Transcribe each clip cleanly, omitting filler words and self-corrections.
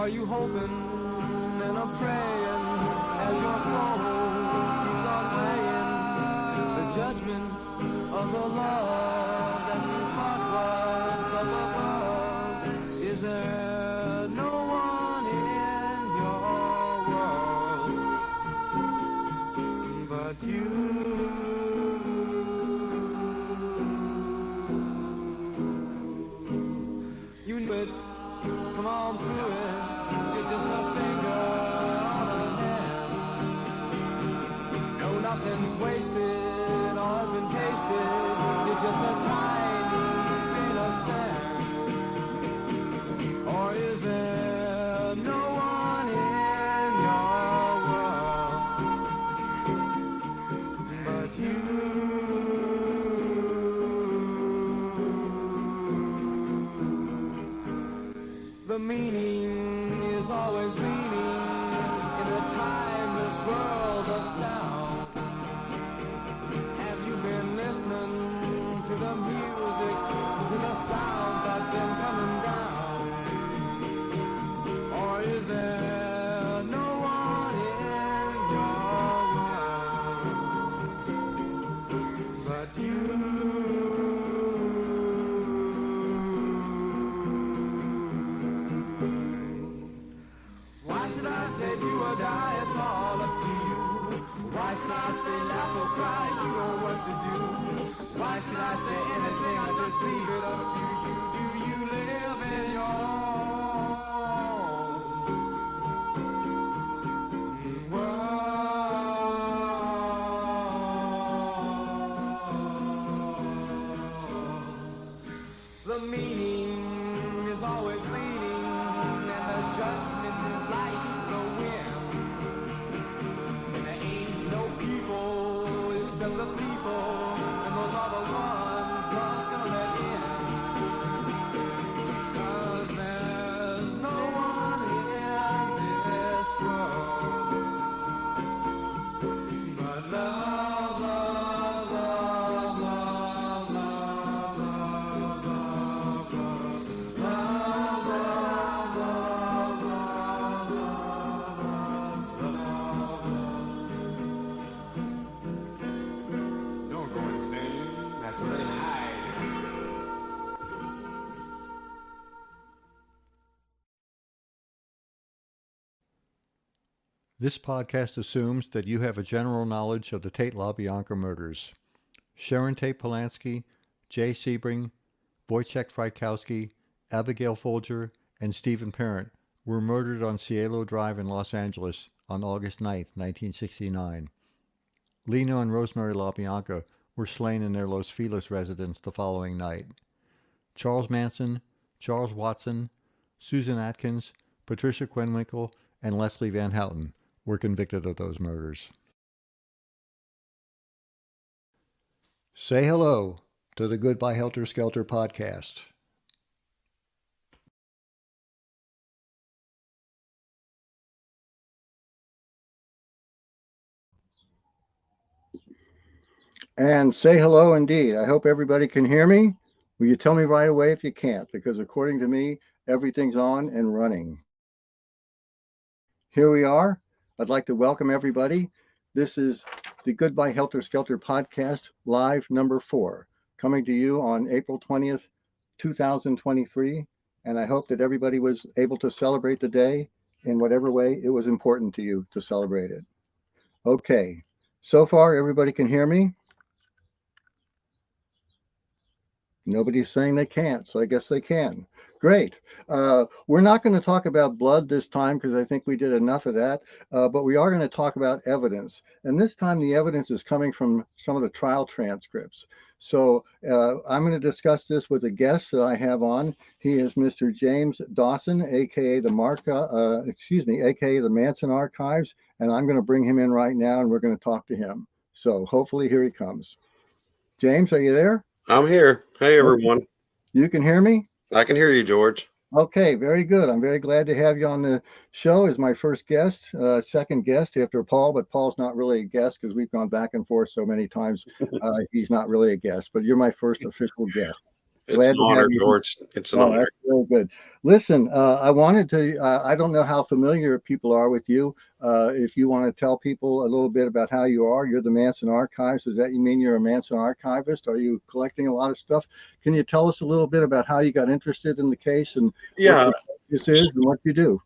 Are you hoping and a praying as your soul keeps on playing the judgment of the love that you thought was up above? Is there no one in your world but you? You knew it. Come on through it. You're just a finger on a hand. No, nothing's wasted or has been tasted. You're just a tiny grain of sand. Or is there no one in your world but you? The meaning is always leaning in a timeless world of sound. Have you been listening to the music, to the sounds that been coming down? Or is there no one in your world but you? Why should I say do or die? It's all up to you. Why should I say laugh or cry? You know what to do. Why should I say anything? I just leave it up to you. Do you live in your own world? The meaning is always leading, and the judgment is like the wind. There ain't no people except the people, and those are the ones love's gonna let in. 'Cause there's no one in this world but love, love, love, love, love, love, love, love. Don't go insane. That's really high. This podcast assumes that you have a general knowledge of the Tate-LaBianca murders. Sharon Tate Polanski, Jay Sebring, Wojciech Frykowski, Abigail Folger, and Stephen Parent were murdered on Cielo Drive in Los Angeles on August 9, 1969. Lena and Rosemary LaBianca were slain in their Los Feliz residence the following night. Charles Manson, Charles Watson, Susan Atkins, Patricia Quenwinkle, and Leslie Van Houten were convicted of those murders. Say hello to the Goodbye Helter Skelter podcast. And say hello indeed. I hope everybody can hear me. Will you tell me right away if you can't? Because according to me, everything's on and running. Here we are. I'd like to welcome everybody. This is the Goodbye Helter Skelter podcast, live number 4, coming to you on April 20th, 2023. And I hope that everybody was able to celebrate the day in whatever way it was important to you to celebrate it. Okay, so far everybody can hear me. Nobody's saying they can't, so I guess they can. Great. We're not going to talk about blood this time because I think we did enough of that, but we are going to talk about evidence. And this time the evidence is coming from some of the trial transcripts. So I'm going to discuss this with a guest that I have on. He is Mr. James Dawson, aka the aka the Manson Archives, and I'm going to bring him in right now and we're going to talk to him. So hopefully here he comes. James, are you there? I'm here. Hey, everyone. You can hear me? I can hear you, George. Okay, very good. I'm very glad to have you on the show as my first guest, second guest after Paul, but Paul's not really a guest because we've gone back and forth so many times. He's not really a guest, but you're my first official guest. It's Glad an to have honor, you. George. It's an Oh, honor. that's really good. Listen, I wanted to, I don't know how familiar people are with you. If you want to tell people a little bit about how you are, you're the Manson Archives. Does that mean you're a Manson archivist? Are you collecting a lot of stuff? Can you tell us a little bit about how you got interested in the case and what Yeah, this is and what you do?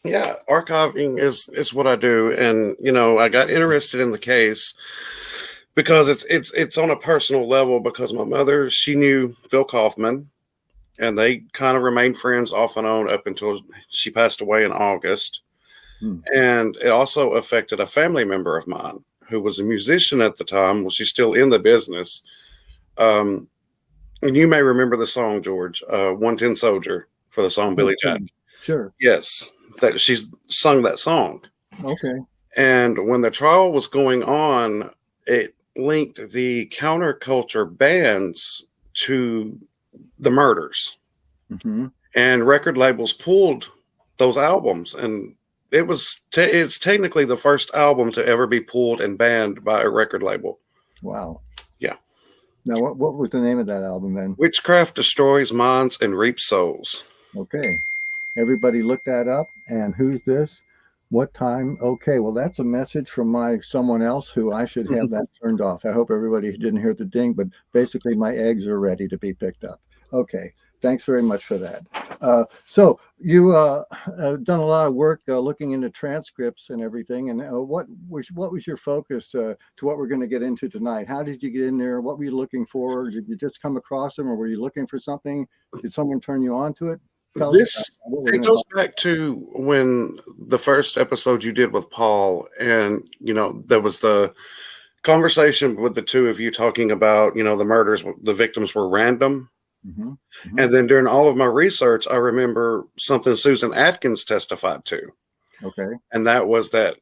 yeah. Archiving is what I do, and I got interested in the case because it's on a personal level. Because my mother, she knew Phil Kaufman, and they kind of remained friends off and on up until she passed away in August. Hmm. And it also affected a family member of mine who was a musician at the time. Well, she's still in the business. And you may remember the song, George, 110 Soldier, for the song Billy Jack. Sure. Yes, that she's sung that song. Okay. And when the trial was going on, it linked the counterculture bands to the murders. Mm-hmm. And record labels pulled those albums, and it's technically the first album to ever be pulled and banned by a record label. Wow. Yeah. Now, what was the name of that album then? Witchcraft Destroys Minds and Reaps Souls. Okay. Everybody look that up. And who's this? What time? Okay. Well, that's a message from someone else who I should have that turned off. I hope everybody didn't hear the ding, but basically my eggs are ready to be picked up. Okay. Thanks very much for that. So you have done a lot of work looking into transcripts and everything. And what was your focus to what we're going to get into tonight? How did you get in there? What were you looking for? Did you just come across them, or were you looking for something? Did someone turn you on to it? It goes back to when the first episode you did with Paul, and there was the conversation with the two of you talking about the murders, the victims were random. Mm-hmm. Mm-hmm. And then during all of my research, I remember something Susan Atkins testified to. Okay. And that was that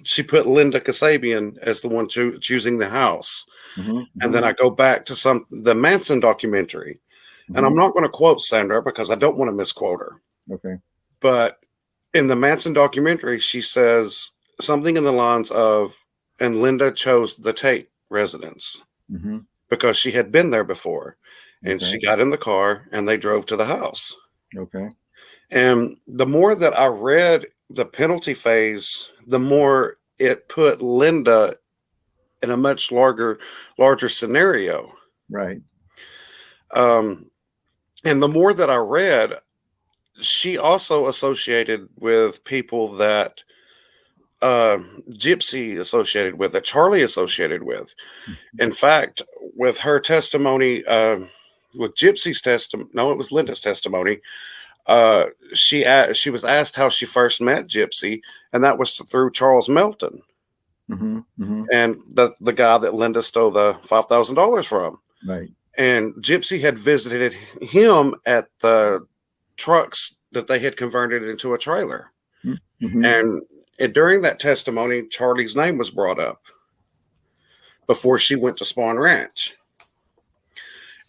she put Linda Kasabian as the one choosing the house. Mm-hmm. And then I go back to the Manson documentary. Mm-hmm. And I'm not going to quote Sandra because I don't want to misquote her. Okay. But in the Manson documentary, she says something in the lines of, and Linda chose the Tate residence. Mm-hmm. Because she had been there before, and she got in the car and they drove to the house. Okay. And the more that I read the penalty phase, the more it put Linda in a much larger scenario. Right. And the more that I read, she also associated with people that Gypsy associated with, that Charlie associated with. In fact, with her testimony, with Gypsy's testimony, no, it was Linda's testimony. She was asked how she first met Gypsy, and that was through Charles Melton, mm-hmm. Mm-hmm. and the guy that Linda stole the $5,000 from. Right. And Gypsy had visited him at the trucks that they had converted into a trailer, mm-hmm. and during that testimony, Charlie's name was brought up before she went to Spawn Ranch.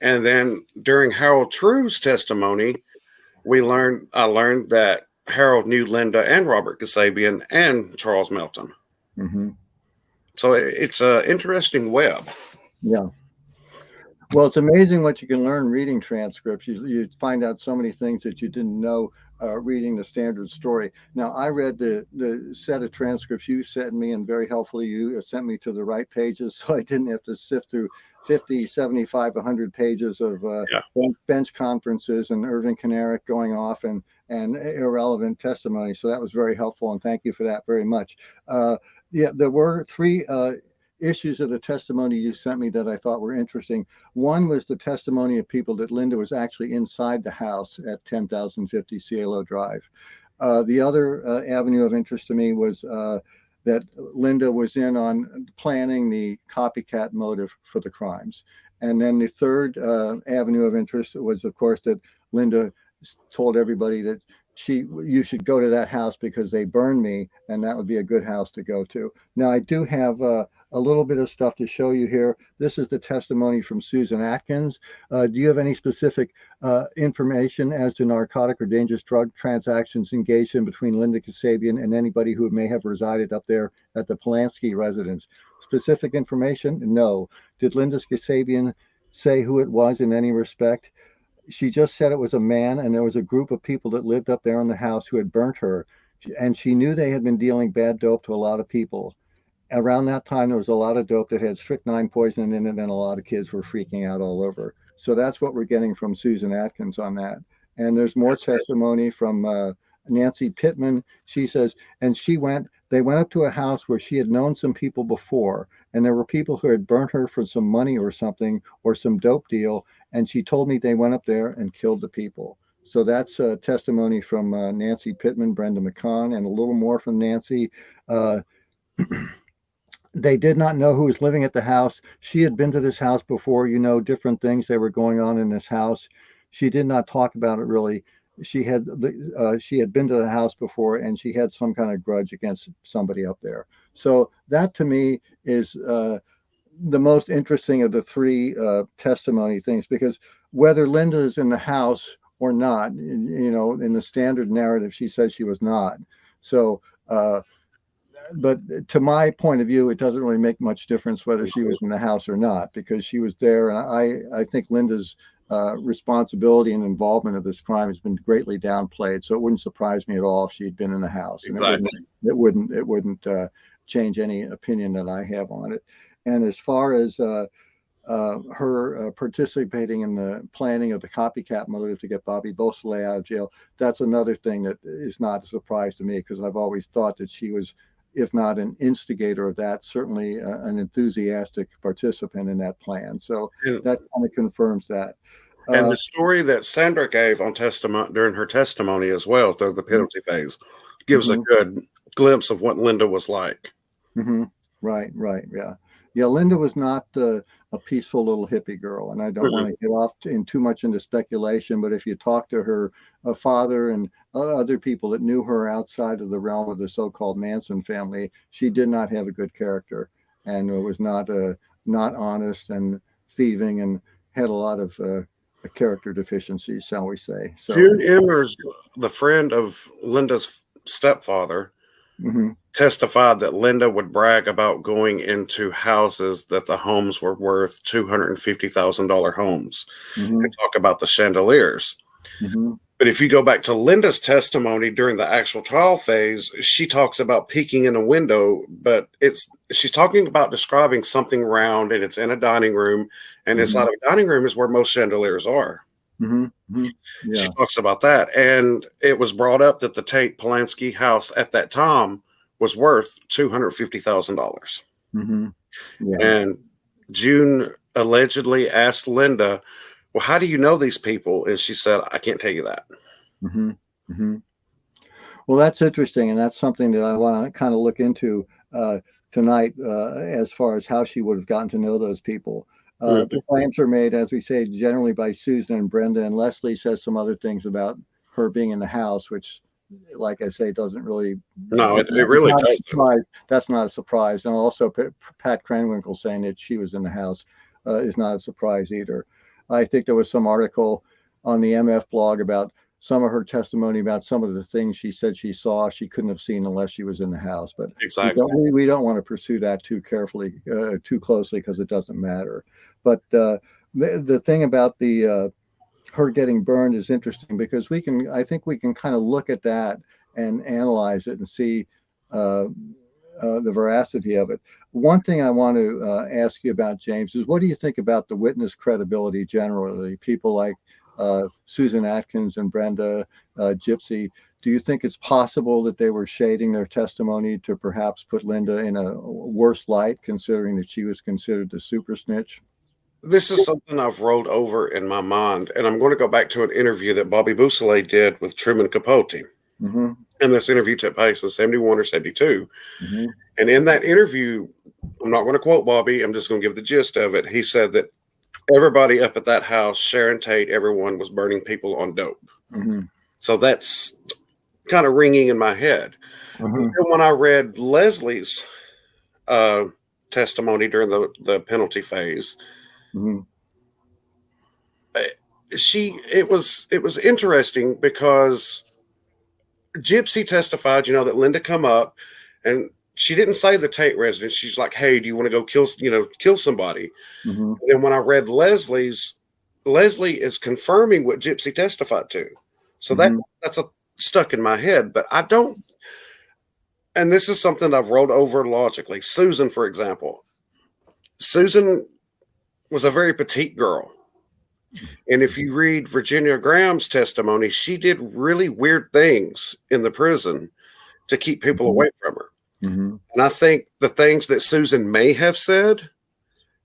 And then during Harold True's testimony, I learned that Harold knew Linda and Robert Kasabian and Charles Melton. Mm-hmm. So it's an interesting web. Yeah. Well, it's amazing what you can learn reading transcripts. You find out so many things that you didn't know reading the standard story. Now, I read the set of transcripts you sent me, and very helpfully you sent me to the right pages, so I didn't have to sift through 50, 75, 100 pages of bench conferences and Irving Kinerick going off and irrelevant testimony. So that was very helpful, and thank you for that very much. There were three issues of the testimony you sent me that I thought were interesting. One was the testimony of people that Linda was actually inside the house at 10,050 Cielo Drive. The other avenue of interest to me was that Linda was in on planning the copycat motive for the crimes. And then the third avenue of interest was, of course, that Linda told everybody that you should go to that house because they burned me, and that would be a good house to go to. Now, I do have a little bit of stuff to show you here. This is the testimony from Susan Atkins. Do you have any specific information as to narcotic or dangerous drug transactions engaged in between Linda Kasabian and anybody who may have resided up there at the Polanski residence? Specific information? No. Did Linda Kasabian say who it was in any respect. She just said it was a man, and there was a group of people that lived up there in the house who had burnt her, and she knew they had been dealing bad dope to a lot of people. Around that time, there was a lot of dope that had strychnine poison in it, and a lot of kids were freaking out all over. So that's what we're getting from Susan Atkins on that. And there's more testimony from Nancy Pittman. She says, and they went up to a house where she had known some people before, and there were people who had burnt her for some money or something, or some dope deal. And she told me they went up there and killed the people. So that's testimony from Nancy Pittman, Brenda McCon, and a little more from Nancy. They did not know who was living at the house. She had been to this house before, different things that were going on in this house. She did not talk about it really. She had been to the house before, and she had some kind of grudge against somebody up there. So that to me is the most interesting of the three testimony things, because whether Linda is in the house or not, in the standard narrative, she said she was not. So, but to my point of view, it doesn't really make much difference whether she was in the house or not, because she was there. And I think Linda's responsibility and involvement of this crime has been greatly downplayed. So it wouldn't surprise me at all if she'd been in the house. Exactly. And it wouldn't change any opinion that I have on it. And as far as her participating in the planning of the copycat motive to get Bobby Beausoleil out of jail, that's another thing that is not a surprise to me, because I've always thought that she was, if not an instigator of that, certainly an enthusiastic participant in that plan. So that kind of confirms that. And the story that Sandra gave on testimony during her testimony as well, through the penalty phase, gives a good glimpse of what Linda was like. Right, yeah. Linda was not a peaceful little hippie girl, and I don't want to get off in too much into speculation. But if you talk to her father and other people that knew her outside of the realm of the so-called Manson family, she did not have a good character, and was not honest and thieving, and had a lot of character deficiencies, shall we say. So June Emmers, the friend of Linda's stepfather, testified that Linda would brag about going into houses that the homes were worth $250,000 homes, and talk about the chandeliers. But if you go back to Linda's testimony during the actual trial phase, she talks about peeking in a window, but she's talking about describing something round, and it's in a dining room, and inside of a dining room is where most chandeliers are. Yeah. She talks about that, and it was brought up that the Tate-LaBianca house at that time was worth $250,000. And June allegedly asked Linda, well, how do you know these people? And she said, I can't tell you that. Well, that's interesting, and that's something that I want to kind of look into tonight, as far as how she would have gotten to know those people. The claims are made, as we say, generally by Susan and Brenda, and Leslie says some other things about her being in the house, which, like I say, doesn't really. No, it really doesn't. That's not a surprise. And also, Pat Krenwinkel saying that she was in the house is not a surprise either. I think there was some article on the MF blog about some of her testimony about some of the things she said she saw she couldn't have seen unless she was in the house. But we don't want to pursue that too carefully, too closely, because it doesn't matter. But the thing about her getting burned is interesting, because I think we can kind of look at that and analyze it and see the veracity of it. One thing I want to ask you about, James, is what do you think about the witness credibility generally? People like Susan Atkins and Brenda, Gypsy. Do you think it's possible that they were shading their testimony to perhaps put Linda in a worse light, considering that she was considered the super snitch? This is something I've rolled over in my mind, and I'm going to go back to an interview that Bobby Beausoleil did with Truman Capote. And this interview took place in 71 or 72. And in that interview, I'm not going to quote Bobby, I'm just going to give the gist of it. He said that everybody up at that house, Sharon Tate, everyone was burning people on dope. So that's kind of ringing in my head. And when I read Leslie's testimony during the penalty phase, it was interesting, because Gypsy testified, that Linda come up and she didn't say the Tate residence. She's like, hey, do you want to go kill somebody? Mm-hmm. And then when I read Leslie is confirming what Gypsy testified to. So that's stuck in my head, but I don't, and this is something I've rolled over logically. Susan, for example. Susan was a very petite girl. And if you read Virginia Graham's testimony, she did really weird things in the prison to keep people away from her. Mm-hmm. And I think the things that Susan may have said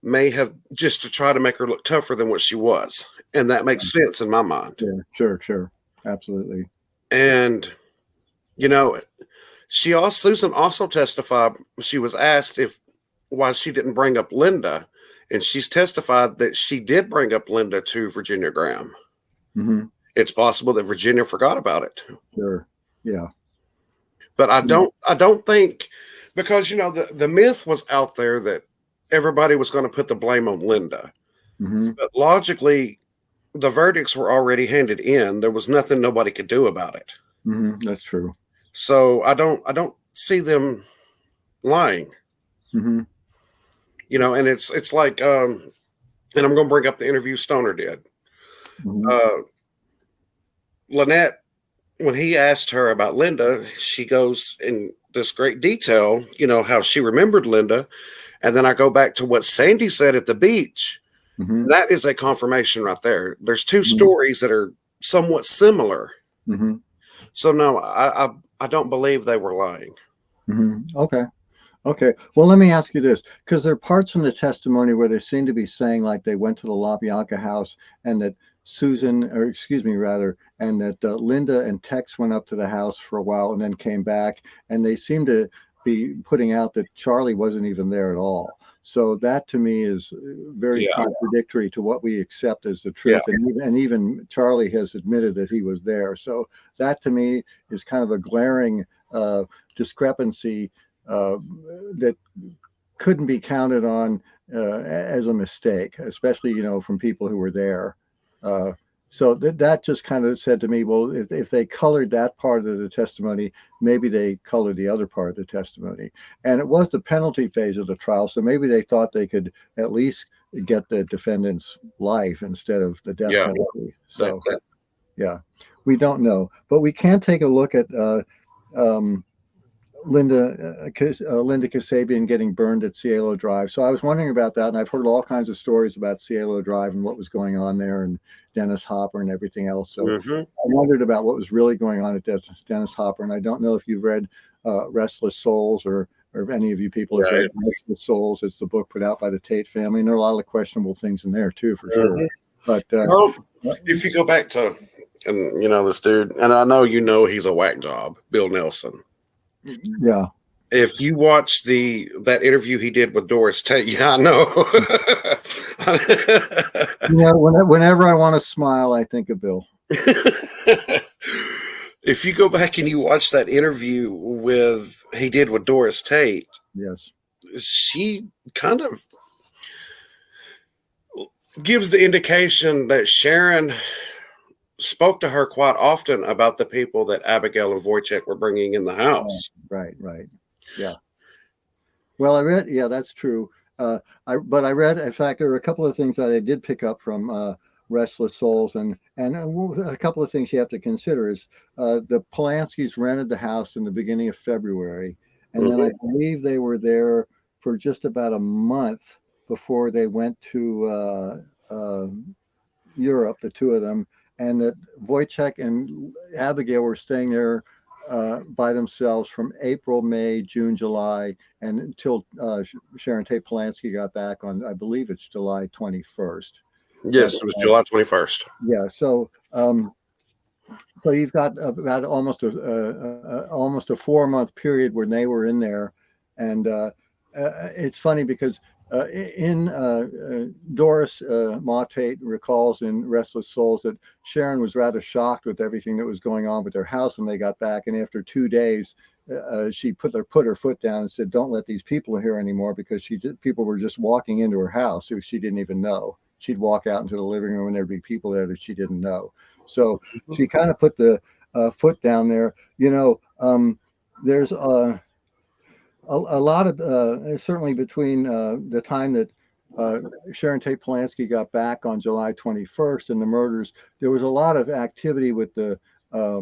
may have just to try to make her look tougher than what she was. And that makes sense in my mind. Sure. Absolutely. And, Susan also testified, she was asked why she didn't bring up Linda. And she's testified that she did bring up Linda to Virginia Graham. Mm-hmm. It's possible that Virginia forgot about it. Sure. Yeah. But I don't think, because, the myth was out there that everybody was going to put the blame on Linda. Mm-hmm. But logically, the verdicts were already handed in. There was nothing nobody could do about it. Mm-hmm. That's true. So I don't see them lying. Mm-hmm. And it's like, and I'm going to bring up the interview Stoner did. Mm-hmm. Lynette, when he asked her about Linda, she goes in this great detail, how she remembered Linda. And then I go back to what Sandy said at the beach. Mm-hmm. That is a confirmation right there. There's two stories that are somewhat similar. Mm-hmm. So no, I don't believe they were lying. Mm-hmm. Okay. Well, let me ask you this, because there are parts in the testimony where they seem to be saying like they went to the LaBianca house and that and that Linda and Tex went up to the house for a while and then came back, and they seem to be putting out that Charlie wasn't even there at all. So that to me is very contradictory to what we accept as the truth. Yeah. And even Charlie has admitted that he was there. So that to me is kind of a glaring discrepancy that couldn't be counted on as a mistake, especially, from people who were there. So that just kind of said to me, well, if they colored that part of the testimony, maybe they colored the other part of the testimony. And it was the penalty phase of the trial, so maybe they thought they could at least get the defendant's life instead of the death penalty. So, we don't know. But we can take a look at Linda Kasabian getting burned at Cielo Drive. So I was wondering about that, and I've heard all kinds of stories about Cielo Drive and what was going on there, and Dennis Hopper and everything else. So I wondered about what was really going on at Dennis Hopper, and I don't know if you've read Restless Souls or if any of you people have read Restless Souls. It's the book put out by the Tate family, and there are a lot of questionable things in there too, for sure. But if you go back to, and this dude, and I know he's a whack job, Bill Nelson. Yeah. If you watch that interview he did with Doris Tate, I know. Whenever I want to smile, I think of Bill. If you go back and you watch that interview he did with Doris Tate, yes, she kind of gives the indication that Sharon spoke to her quite often about the people that Abigail and Wojciech were bringing in the house. Right. Yeah. Well, I read, that's true. But I read, in fact, there were a couple of things that I did pick up from Restless Souls, and a couple of things you have to consider is the Polanskis rented the house in the beginning of February, and then I believe they were there for just about a month before they went to Europe, the two of them. And that Wojciech and Abigail were staying there by themselves from April, May, June, July, and until Sharon Tate Polanski got back on, I believe it's July 21st. Yes, it was July 21st. Yeah, so you've got about almost a 4-month period when they were in there, and it's funny because Doris Ma Tate recalls in Restless Souls that Sharon was rather shocked with everything that was going on with their house when they got back, and after 2 days she put her foot down and said, don't let these people here anymore, because people were just walking into her house who she didn't even know. She'd walk out into the living room and there'd be people there that she didn't know. So she kind of put the foot down there. There's a lot of certainly between the time that uh, Sharon Tate Polanski got back on July 21st and the murders, there was a lot of activity with the uh,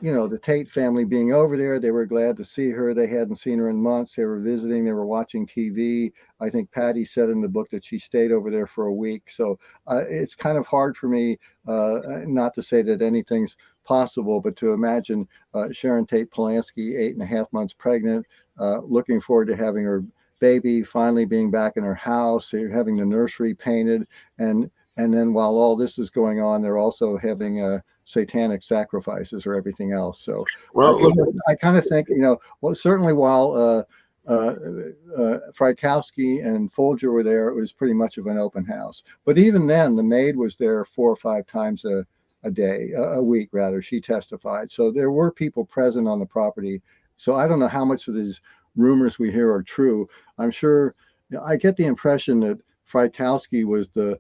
the Tate family being over there. They were glad to see her. They hadn't seen her in months. They were visiting. They were watching TV. I think Patty said in the book that she stayed over there for a week. So it's kind of hard for me not to say that anything's possible, but to imagine Sharon Tate Polanski, 8.5 months pregnant, looking forward to having her baby, finally being back in her house, having the nursery painted, and then while all this is going on, they're also having satanic sacrifices or everything else. So Well, look, I kind of think, well, certainly while Frykowski and Folger were there, it was pretty much of an open house. But even then, the maid was there 4 or 5 times a day, a week rather. She testified. So there were people present on the property. So I don't know how much of these rumors we hear are true. I'm sure, I get the impression that Frykowski was the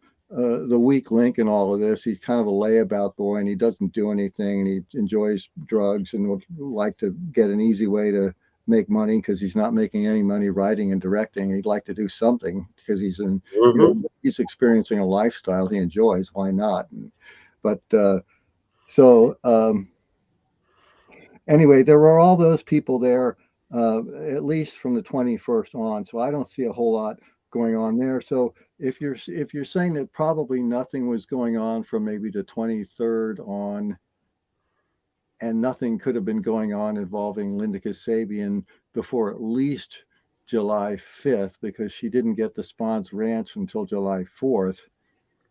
weak link in all of this. He's kind of a layabout boy, and he doesn't do anything, and he enjoys drugs and would like to get an easy way to make money because he's not making any money writing and directing. He'd like to do something because he's experiencing a lifestyle he enjoys. Why not? But so anyway, there were all those people there, at least from the 21st on. So I don't see a whole lot going on there. So if you're saying that probably nothing was going on from maybe the 23rd on, and nothing could have been going on involving Linda Kasabian before at least July 5th, because she didn't get the Spons Ranch until July 4th,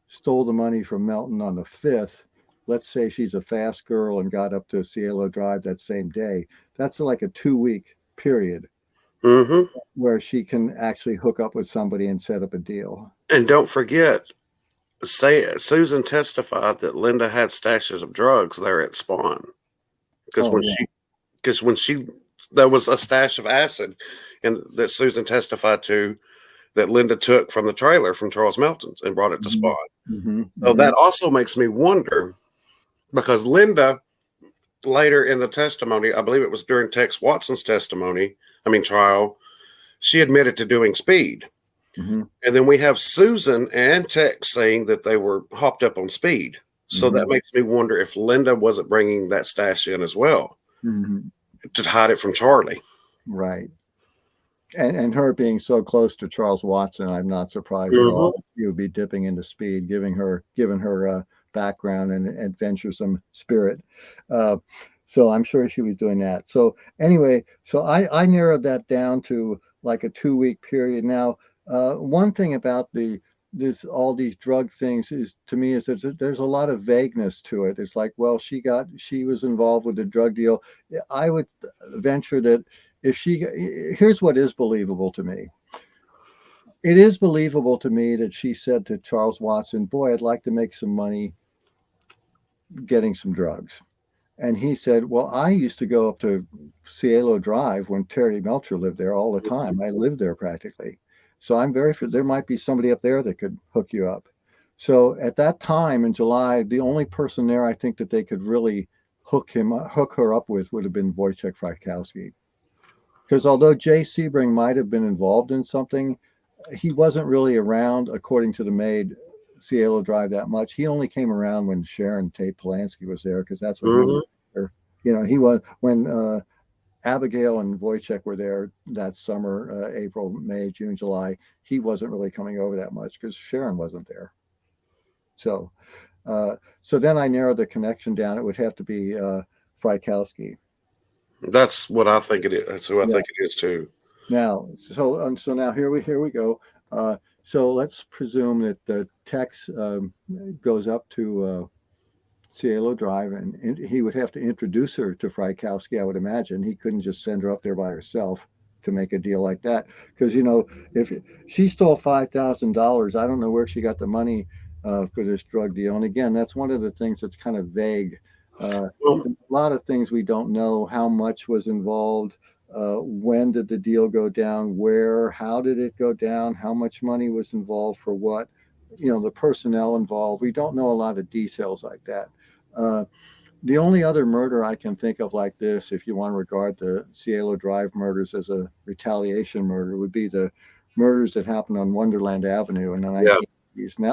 stole the money from Melton on the 5th. Let's say she's a fast girl and got up to Cielo Drive that same day. That's like a 2-week period hmm where she can actually hook up with somebody and set up a deal. and don't forget, say Susan testified that Linda had stashes of drugs there at Spawn because Oh, yeah. when she there was a stash of acid, and that Susan testified to that Linda took from the trailer from Charles Melton's and brought it to Spawn. Mm-hmm, So mm-hmm, that also makes me wonder, because Linda later in the testimony, I believe it was during Tex Watson's trial, she admitted to doing speed. mm-hmm, And then we have Susan and Tex saying that they were hopped up on speed. So mm-hmm, that makes me wonder if Linda wasn't bringing that stash in as well mm-hmm. to hide it from Charlie. Right. And her being so close to Charles Watson, I'm not surprised at hmm all. He would be dipping into speed, given her background and adventuresome spirit. Uh, so I'm sure she was doing that. So anyway, so I narrowed that down to like a 2-week period. Now, one thing about this all these drug things is, to me, is there's a lot of vagueness to it. It's like, well, she was involved with a drug deal. I would venture that if she here's what is believable to me. It is believable to me that she said to Charles Watson, boy, I'd like to make some money getting some drugs. And he said, well, I used to go up to Cielo Drive when Terry Melcher lived there all the time. I lived there practically. So I'm very sure there might be somebody up there that could hook you up. So at that time in July, the only person there I think that they could really hook her up with would have been Wojciech Frykowski. Because although Jay Sebring might have been involved in something, he wasn't really around, according to the maid, Cielo Drive that much. He only came around when Sharon Tate Polanski was there, because that's when he was hmm there. He was when Abigail and Wojciech were there that summer, April, May, June, July. He wasn't really coming over that much because Sharon wasn't there. So, so then I narrowed the connection down. It would have to be Frykowski. That's what I think it is. That's who I Yeah. think it is too. Now, so now here we go. So let's presume that the Tex goes up to Cielo Drive, and he would have to introduce her to Frykowski. I would imagine he couldn't just send her up there by herself to make a deal like that, because if she stole $5,000, I don't know where she got the money for this drug deal. And again, that's one of the things that's kind of vague. Well, A lot of things we don't know. How much was involved? When did the deal go down? Where? How did it go down? How much money was involved for what? The personnel involved. We don't know a lot of details like that. Uh, The only other murder I can think of like this, if you want to regard the Cielo Drive murders as a retaliation murder, would be the murders that happened on Wonderland Avenue in the Yeah. 1980s, and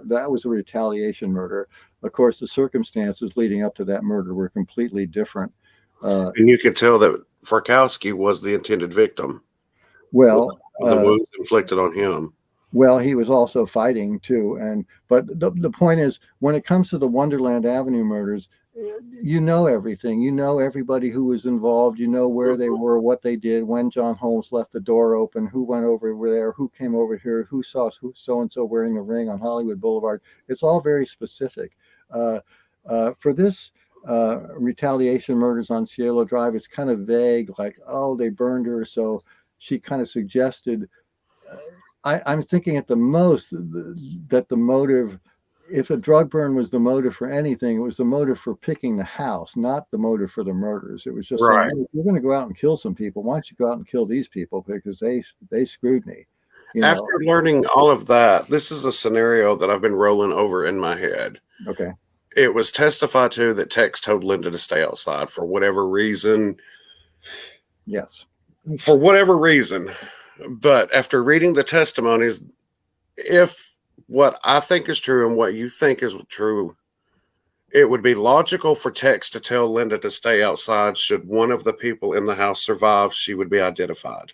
that was a retaliation murder. Of course, the circumstances leading up to that murder were completely different. And you could tell that Farkowski was the intended victim. Well, The wounds inflicted on him. Well, he was also fighting too, but the point is, when it comes to the Wonderland Avenue murders, you know everything. You know everybody who was involved. You know where they were, what they did, when John Holmes left the door open, who went over there, who came over here, who saw so and so wearing a ring on Hollywood Boulevard. It's all very specific. For this retaliation murders on Cielo Drive, it's kind of vague, like, oh, they burned her, so she kind of suggested. I'm thinking at the most that the motive, if a drug burn was the motive for anything, it was the motive for picking the house, not the motive for the murders. It was just right. saying, hey, you're going to go out and kill some people. Why don't you go out and kill these people, because they screwed me. After learning all of that, this is a scenario that I've been rolling over in my head. Okay. It was testified to that Tex told Linda to stay outside for whatever reason. Yes. For whatever reason. But after reading the testimonies, if what I think is true and what you think is true, it would be logical for Tex to tell Linda to stay outside. Should one of the people in the house survive, she would be identified.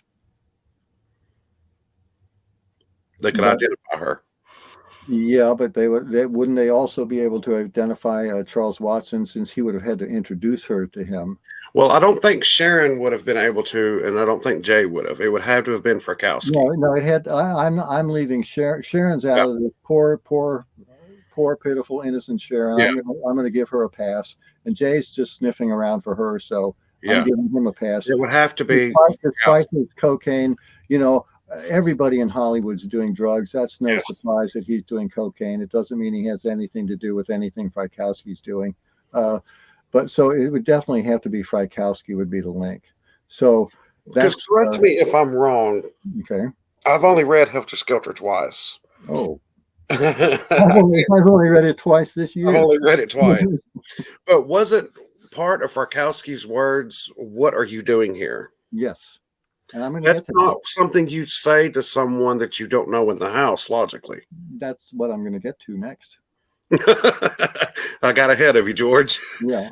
They could identify her. Yeah, but wouldn't they also be able to identify Charles Watson, since he would have had to introduce her to him? Well, I don't think Sharon would have been able to, and I don't think Jay would have. It would have to have been Farkowski. No, it had. I'm leaving Sharon. Sharon's out of this. Poor, pitiful, innocent Sharon. Yeah. I'm going to give her a pass, and Jay's just sniffing around for her, so I'm giving him a pass. It would have to be. Despite his cocaine, everybody in Hollywood's doing drugs. That's no surprise that he's doing cocaine. It doesn't mean he has anything to do with anything Frykowski's doing. But so it would definitely have to be Frykowski would be the link. So that's correct me if I'm wrong. Okay. I've only read Helter Skelter twice. Oh. I've only read it twice this year. I've only read it twice. But was it part of Farkowski's words? What are you doing here? Yes. And that's not something you say to someone that you don't know in the house, logically. That's what I'm going to get to next. I got ahead of you, George. Yeah.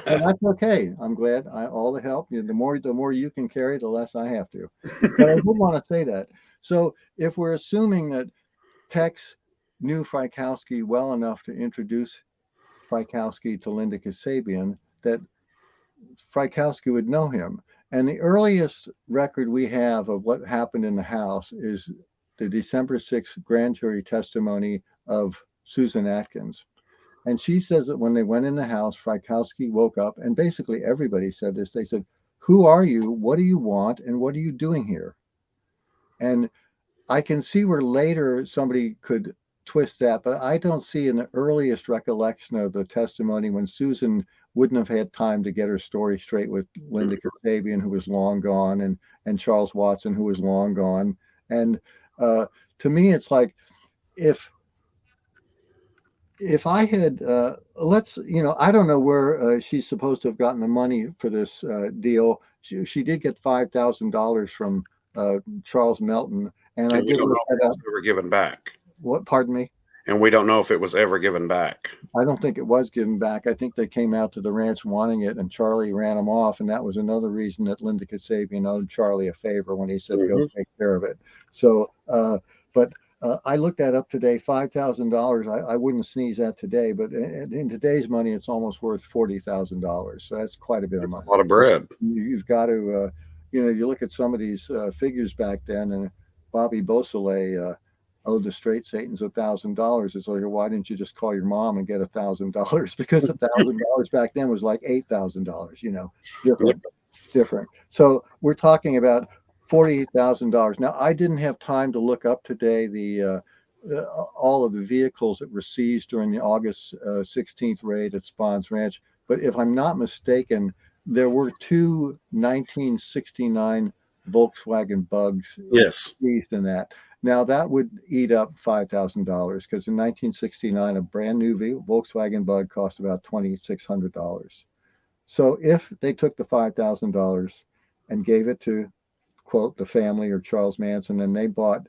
And that's okay. I'm glad. All the help. The more you can carry, the less I have to. But I did want to say that. So if we're assuming that Tex knew Frykowski well enough to introduce Frykowski to Linda Kasabian, that Frykowski would know him. And the earliest record we have of what happened in the house is the December 6th grand jury testimony of Susan Atkins. And she says that when they went in the house, Frykowski woke up, and basically everybody said this. They said, "Who are you? What do you want? And what are you doing here?" And I can see where later somebody could twist that, but I don't see in the earliest recollection of the testimony when Susan wouldn't have had time to get her story straight with Linda Kasabian, who was long gone, and Charles Watson, who was long gone. And to me, it's like, if I had, I don't know where she's supposed to have gotten the money for this deal. She did get $5,000 from Charles Melton, and I did look that up. Ever given back? What? Pardon me? And we don't know if it was ever given back. I don't think it was given back. I think they came out to the ranch wanting it, and Charlie ran them off, and that was another reason that Linda Kasabian owed Charlie a favor when he said, "Go take care of it." So, I looked that up today. $5,000. I wouldn't sneeze at today, but in today's money, it's almost worth $40,000. So that's quite a bit of money. A lot of bread. You've got to, you look at some of these figures back then, and Bobby Beausoleil owed the Straight Satans $1,000. It's like, why didn't you just call your mom and get $1,000? Because $1,000 back then was like $8,000. Different. So we're talking about $48,000. Now, I didn't have time to look up today all of the vehicles that were seized during the August 16th raid at Spahn's Ranch. But if I'm not mistaken, there were two 1969 Volkswagen Bugs seized in that. Now that would eat up $5,000 because in 1969 a brand new Volkswagen Bug cost about $2,600. So if they took the $5,000 and gave it to, quote, the family or Charles Manson, and they bought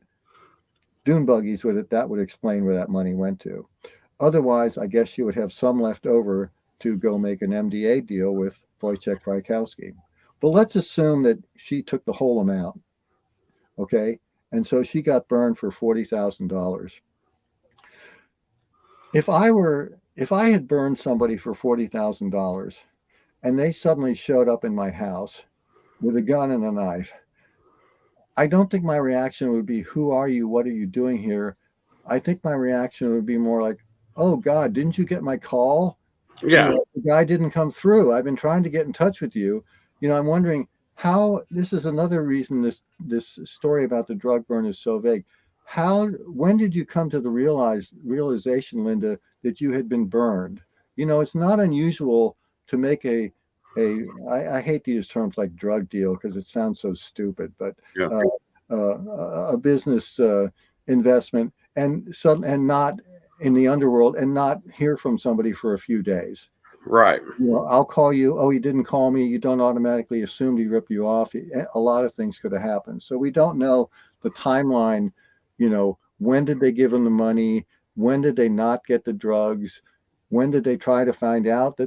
dune buggies with it, that would explain where that money went to. Otherwise, I guess you would have some left over to go make an MDA deal with Wojciech Frykowski. But let's assume that she took the whole amount, okay? And so she got burned for $40,000. If I had burned somebody for $40,000 and they suddenly showed up in my house with a gun and a knife, I don't think my reaction would be, who are you? What are you doing here? I think my reaction would be more like, oh God, didn't you get my call? Yeah. The guy didn't come through. I've been trying to get in touch with you. I'm wondering how, this is another reason this story about the drug burn is so vague. When did you come to the realization, Linda, that you had been burned? It's not unusual to make I hate to use terms like drug deal because it sounds so stupid, but Yeah. A business investment and not in the underworld and not hear from somebody for a few days. Right. I'll call you. Oh, he didn't call me. You don't automatically assume he ripped you off. A lot of things could have happened. So we don't know the timeline. When did they give him the money? When did they not get the drugs? When did they try to find out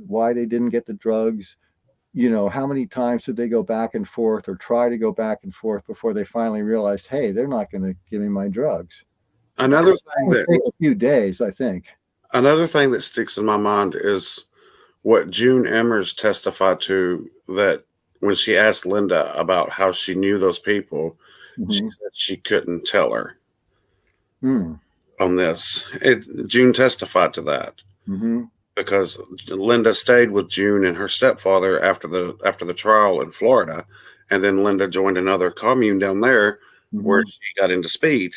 why they didn't get the drugs? How many times did they go back and forth or try to go back and forth before they finally realized, hey, they're not going to give me my drugs? Another thing It takes a few days, I think. Another thing that sticks in my mind is what June Emmers testified to, that when she asked Linda about how she knew those people, she said she couldn't tell her on this. June testified to that because Linda stayed with June and her stepfather after the trial in Florida, and then Linda joined another commune down there where she got into speed.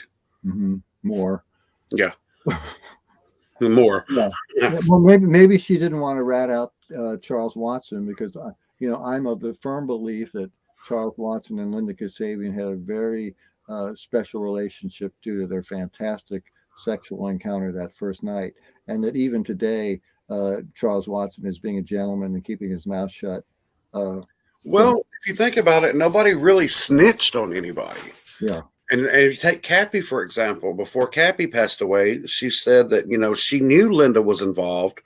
More. Yeah. More. Yeah. Well, maybe she didn't want to rat out Charles Watson because I'm of the firm belief that Charles Watson and Linda Kasabian had a very special relationship due to their fantastic sexual encounter that first night, and that even today Charles Watson is being a gentleman and keeping his mouth shut. Well, if you think about it, nobody really snitched on anybody. Yeah. And you take Cappy, for example. Before Cappy passed away, she said that, she knew Linda was involved.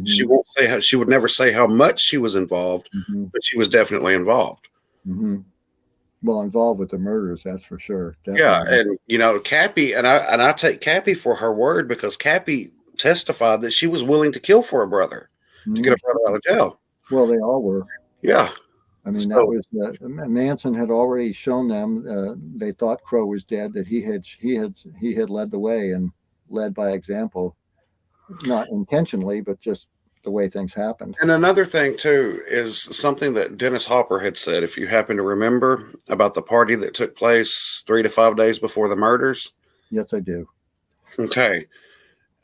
She won't say she would never say how much she was involved, but she was definitely involved. Well, involved with the murders, that's for sure. Definitely. Yeah. And, Cappy, and I take Cappy for her word, because Cappy testified that she was willing to kill for a brother to get a brother out of jail. Well, they all were. Yeah. I mean, that was Manson had already shown them. They thought Crow was dead. That he had led the way and led by example, not intentionally, but just the way things happened. And another thing too is something that Dennis Hopper had said, if you happen to remember, about the party that took place 3 to 5 days before the murders. Yes, I do. Okay.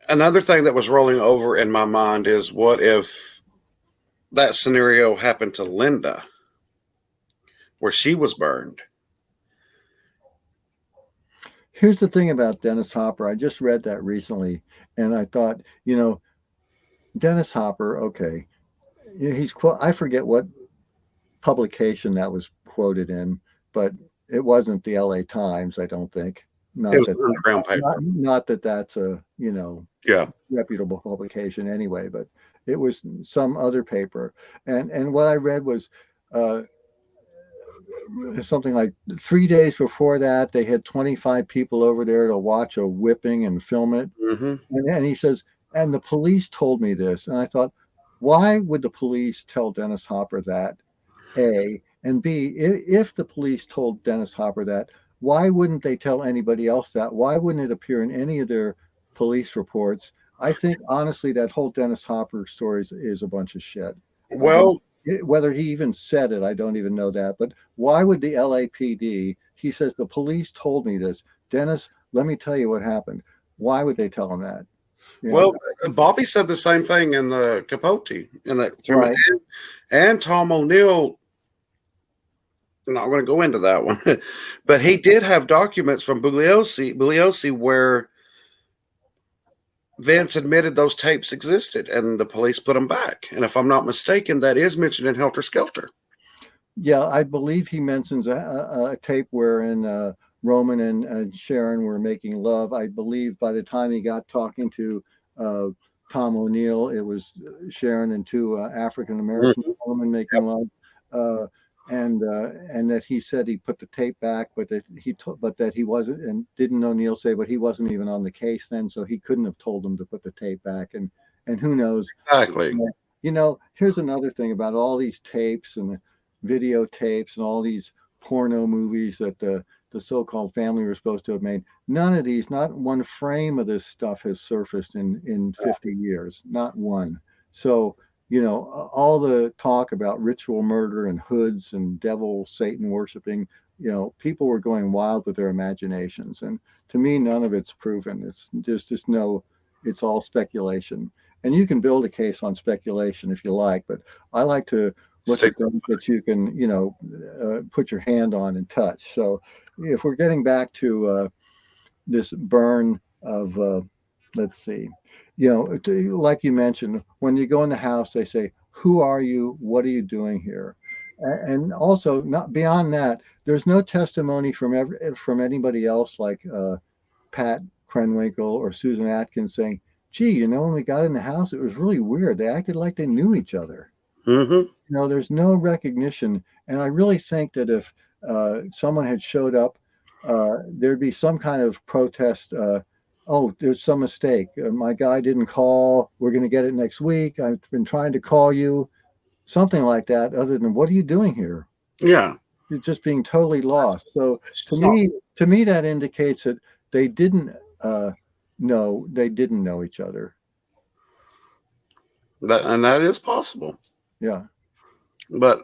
Another thing that was rolling over in my mind is, what if that scenario happened to Linda, where she was burned? Here's the thing about Dennis Hopper. I just read that recently, and I thought, Dennis Hopper, okay, I forget what publication that was quoted in, but it wasn't the LA Times, I don't think. It was an underground paper. Not that that's a, reputable publication anyway, but it was some other paper. And what I read was something like 3 days before that, they had 25 people over there to watch a whipping and film it. And he says, and the police told me this. And I thought, why would the police tell Dennis Hopper that? A, and B, if the police told Dennis Hopper that, why wouldn't they tell anybody else that? Why wouldn't it appear in any of their police reports? I think, honestly, that whole Dennis Hopper story is a bunch of shit. Well, whether he even said it, I don't even know that. But why would the LAPD, he says, the police told me this. Dennis, let me tell you what happened. Why would they tell him that? Well, Bobby said the same thing in the Capote, in that, right. And Tom O'Neill I'm not going to go into that one, but he did have documents from Bugliosi where Vince admitted those tapes existed, and the police put them back. And if I'm not mistaken, that is mentioned in Helter Skelter. Yeah, I believe he mentions a tape wherein Roman and Sharon were making love. I believe by the time he got talking to Tom O'Neill, it was Sharon and two African American women making love. And that he said he put the tape back, but that he wasn't, and didn't O'Neill say, but he wasn't even on the case then, so he couldn't have told them to put the tape back. And who knows? Exactly. You know, here's another thing about all these tapes and videotapes and all these porno movies that the so-called family were supposed to have made. None of these, not one frame of this stuff has surfaced in 50 years, not one. So, you know, all the talk about ritual murder and hoods and devil Satan worshiping, you know, people were going wild with their imaginations. And to me, none of it's proven. It's just no, it's all speculation. And you can build a case on speculation if you like, but I like to look at things that you can, you know, put your hand on and touch. So if we're getting back to this burn of, let's see, you know, like you mentioned, when you go in the house, they say, who are you? What are you doing here? And also, not beyond that, there's no testimony from anybody else like Pat Krenwinkel or Susan Atkins saying, gee, you know, when we got in the house, it was really weird. They acted like they knew each other. You know, there's no recognition. And I really think that if someone had showed up, there'd be some kind of protest. Oh, there's some mistake. My guy didn't call. We're going to get it next week. I've been trying to call you. Something like that, other than what are you doing here? Yeah. You're just being totally lost. So to me, that indicates that they didn't know each other. And that is possible. Yeah. But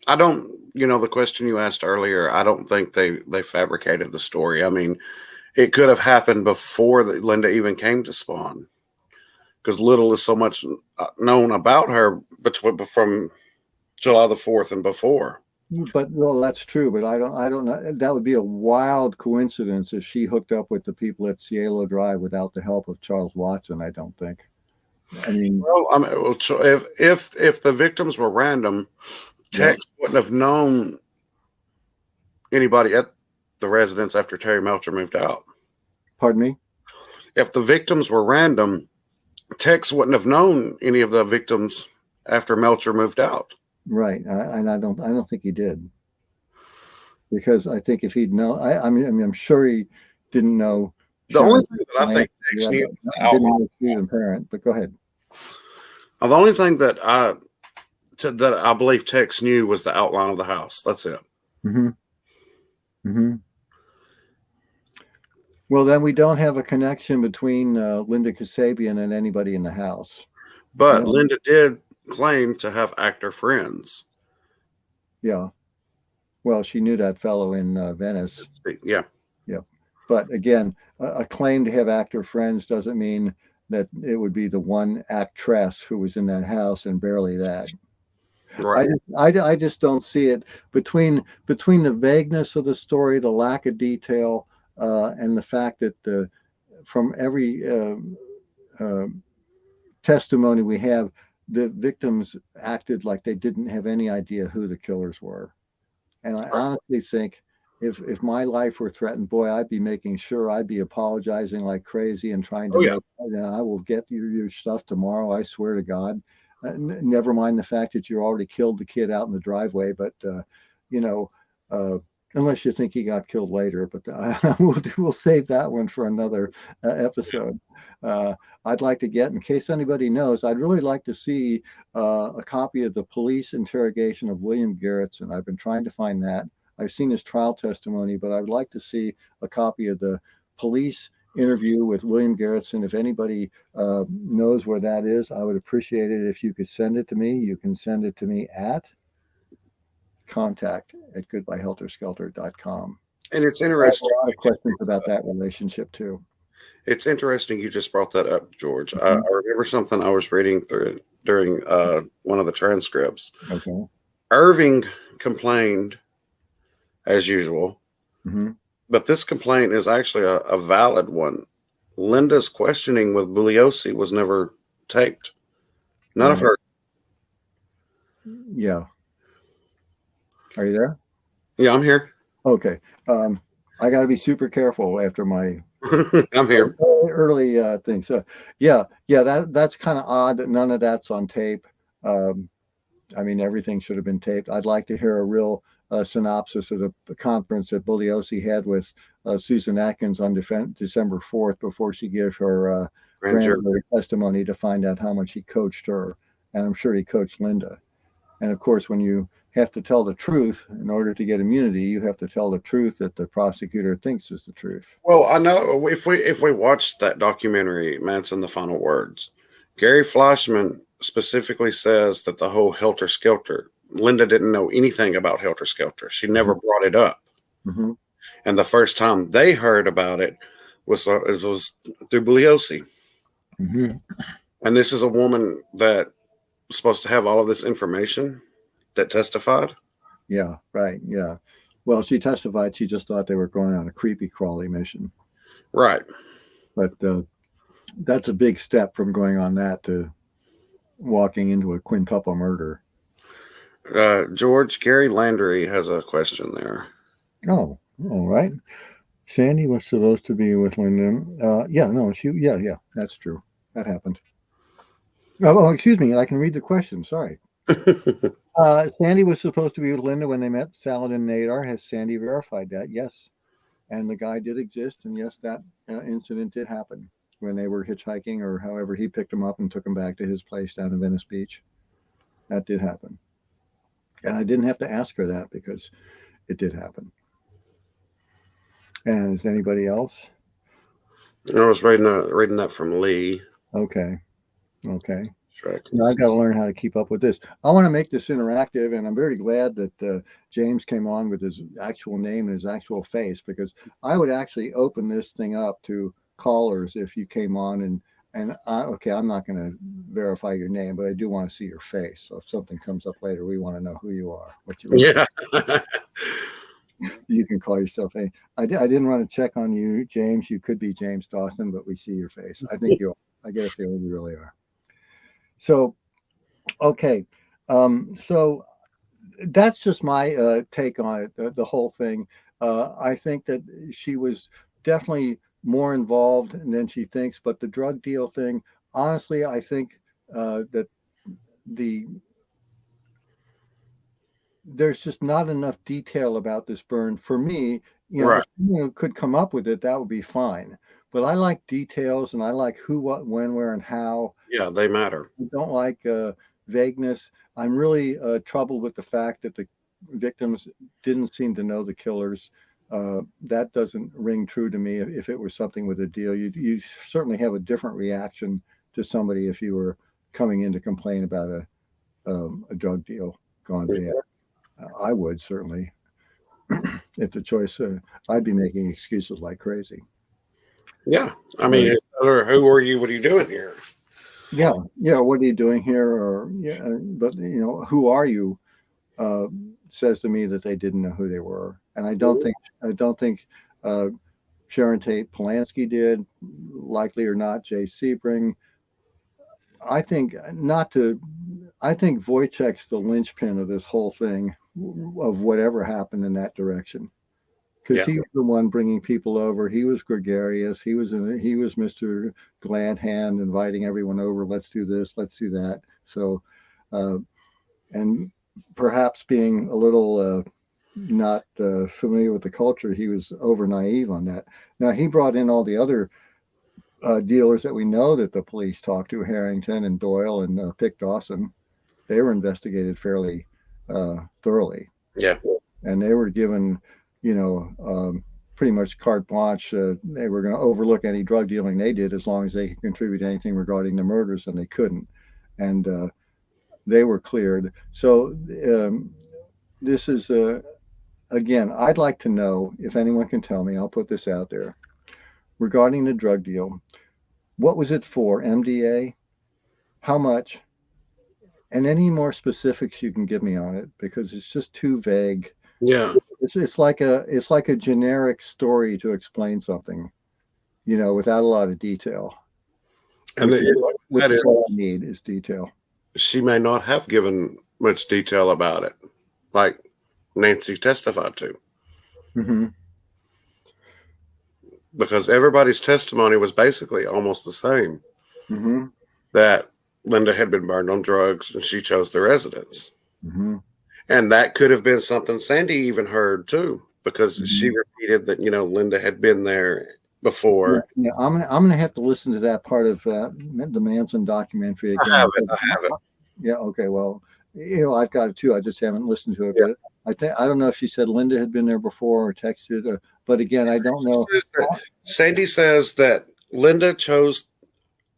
I don't, you know, the question you asked earlier, I don't think they fabricated the story. I mean, it could have happened before Linda even came to Spawn, because little is so much known about her from July the 4th and before. But well, that's true. But I don't know. That would be a wild coincidence if she hooked up with the people at Cielo Drive without the help of Charles Watson. I don't think. I mean, well, if the victims were random, Tex wouldn't have known anybody at the residence after Terry Melcher moved out. Pardon me? If the victims were random, Tex wouldn't have known any of the victims after Melcher moved out. Right, and I don't think he did, because I think if he'd known, I mean, I'm sure he didn't know. The only thing that I think Tex knew was the outline. Didn't parent, but go ahead. The only thing that I believe Tex knew was the outline of the house. That's it. Well, then we don't have a connection between Linda Kasabian and anybody in the house. But Linda did claim to have actor friends. Yeah. Well, she knew that fellow in Venice. Yeah. Yeah. But again, a claim to have actor friends doesn't mean that it would be the one actress who was in that house, and barely that. Right. I just don't see it between the vagueness of the story, the lack of detail, and the fact that from every testimony we have, the victims acted like they didn't have any idea who the killers were. And I honestly think if my life were threatened, boy, I'd be making sure, I'd be apologizing like crazy and trying to I will get your stuff tomorrow, I swear to God. Never mind the fact that you already killed the kid out in the driveway, but you know, unless you think he got killed later, but we'll save that one for another episode. I'd like to get, in case anybody knows, I'd really like to see a copy of the police interrogation of William Garrettson. I've been trying to find that. I've seen his trial testimony, but I'd like to see a copy of the police interview with William Garrettson. If anybody knows where that is, I would appreciate it if you could send it to me. You can send it to me at contact@goodbyehelterskelter.com. And it's interesting. I have a lot of questions about that relationship too. It's interesting you just brought that up, George. I remember something I was reading through during one of the transcripts. Okay. Irving complained as usual. Mm-hmm. But this complaint is actually a valid one. Linda's questioning with Bugliosi was never taped. None of her. Yeah. Are you there? Yeah, I'm here. Okay. I got to be super careful after my I'm here. early thing. So yeah, that's kind of odd that none of that's on tape. I mean, everything should have been taped. I'd like to hear a real synopsis of the conference that Bugliosi had with Susan Atkins on December 4th before she gave her grand jury testimony to find out how much he coached her. And I'm sure he coached Linda. And of course, when you have to tell the truth in order to get immunity, you have to tell the truth that the prosecutor thinks is the truth. Well, I know if we watched that documentary, Manson, the Final Words, Gary Fleischman specifically says that the whole Helter Skelter, Linda didn't know anything about Helter Skelter. She never brought it up. Mm-hmm. And the first time they heard about it was through Bugliosi. Mm-hmm. And this is a woman that was supposed to have all of this information that testified. Yeah, right. Yeah. Well, she testified she just thought they were going on a creepy crawly mission. Right. But that's a big step from going on that to walking into a quintuple murder. George, Gary Landry has a question there. Oh, all right. Sandy was supposed to be with Linda. Yeah, that's true. That happened. Oh, excuse me. I can read the question. Sorry. Sandy was supposed to be with Linda when they met Saladin Nadar. Has Sandy verified that? Yes. And the guy did exist. And yes, that incident did happen when they were hitchhiking or however he picked him up and took him back to his place down in Venice Beach. That did happen. And I didn't have to ask her that because it did happen. And is anybody else? I was reading that from Lee. Okay. Now I've got to learn how to keep up with this. I want to make this interactive, and I'm very glad that James came on with his actual name and his actual face, because I would actually open this thing up to callers if you came on and okay, I'm not going to verify your name, but I do want to see your face. So if something comes up later, we want to know who you are, what you yeah. You can call yourself. Hey, I didn't want to check on you, James. You could be James Dawson, but we see your face. I think you are. I get a feeling you really are. So, okay. So that's just my take on it, the whole thing. I think that she was definitely more involved than she thinks, but the drug deal thing, honestly, I think that there's just not enough detail about this burn for me. Right. If someone could come up with it, that would be fine. But I like details, and I like who, what, when, where, and how. Yeah, they matter. I don't like vagueness. I'm really troubled with the fact that the victims didn't seem to know the killers. That doesn't ring true to me. If it was something with a deal, you certainly have a different reaction to somebody if you were coming in to complain about a drug deal gone bad. I would certainly. If the choice, I'd be making excuses like crazy. Yeah, I mean, who are you? What are you doing here? Yeah. What are you doing here? Or but who are you? Says to me that they didn't know who they were, and I don't think Sharon Tate-Polanski did. Likely or not, Jay Sebring. I think Wojciech's the linchpin of this whole thing, of whatever happened in that direction. Because he was the one bringing people over. He was gregarious. He was Mr. Glad Hand, inviting everyone over. Let's do this. Let's do that. So, and perhaps being a little not familiar with the culture, he was over naive on that. Now, he brought in all the other dealers that we know that the police talked to, Harrington and Doyle and Pick Dawson. They were investigated fairly thoroughly. Yeah. And they were given, pretty much carte blanche. They were going to overlook any drug dealing they did as long as they could contribute anything regarding the murders, and they couldn't. And they were cleared. So this is, again, I'd like to know, if anyone can tell me, I'll put this out there, regarding the drug deal. What was it for? MDA? How much? And any more specifics you can give me on it, because it's just too vague. Yeah. It's like a generic story to explain something, without a lot of detail. And Which is all I need is detail. She may not have given much detail about it, like Nancy testified to. Mm-hmm. Because everybody's testimony was basically almost the same. Mm-hmm. That Linda had been burned on drugs and she chose the residence. Mm-hmm. And that could have been something Sandy even heard too, because she repeated that, Linda had been there before. Yeah, I'm gonna have to listen to that part of the Manson documentary again. I have it. Yeah. Okay. Well, I've got it too. I just haven't listened to it. Yeah. But I don't know if she said Linda had been there before or texted. But again, I don't know. Sandy says that Linda chose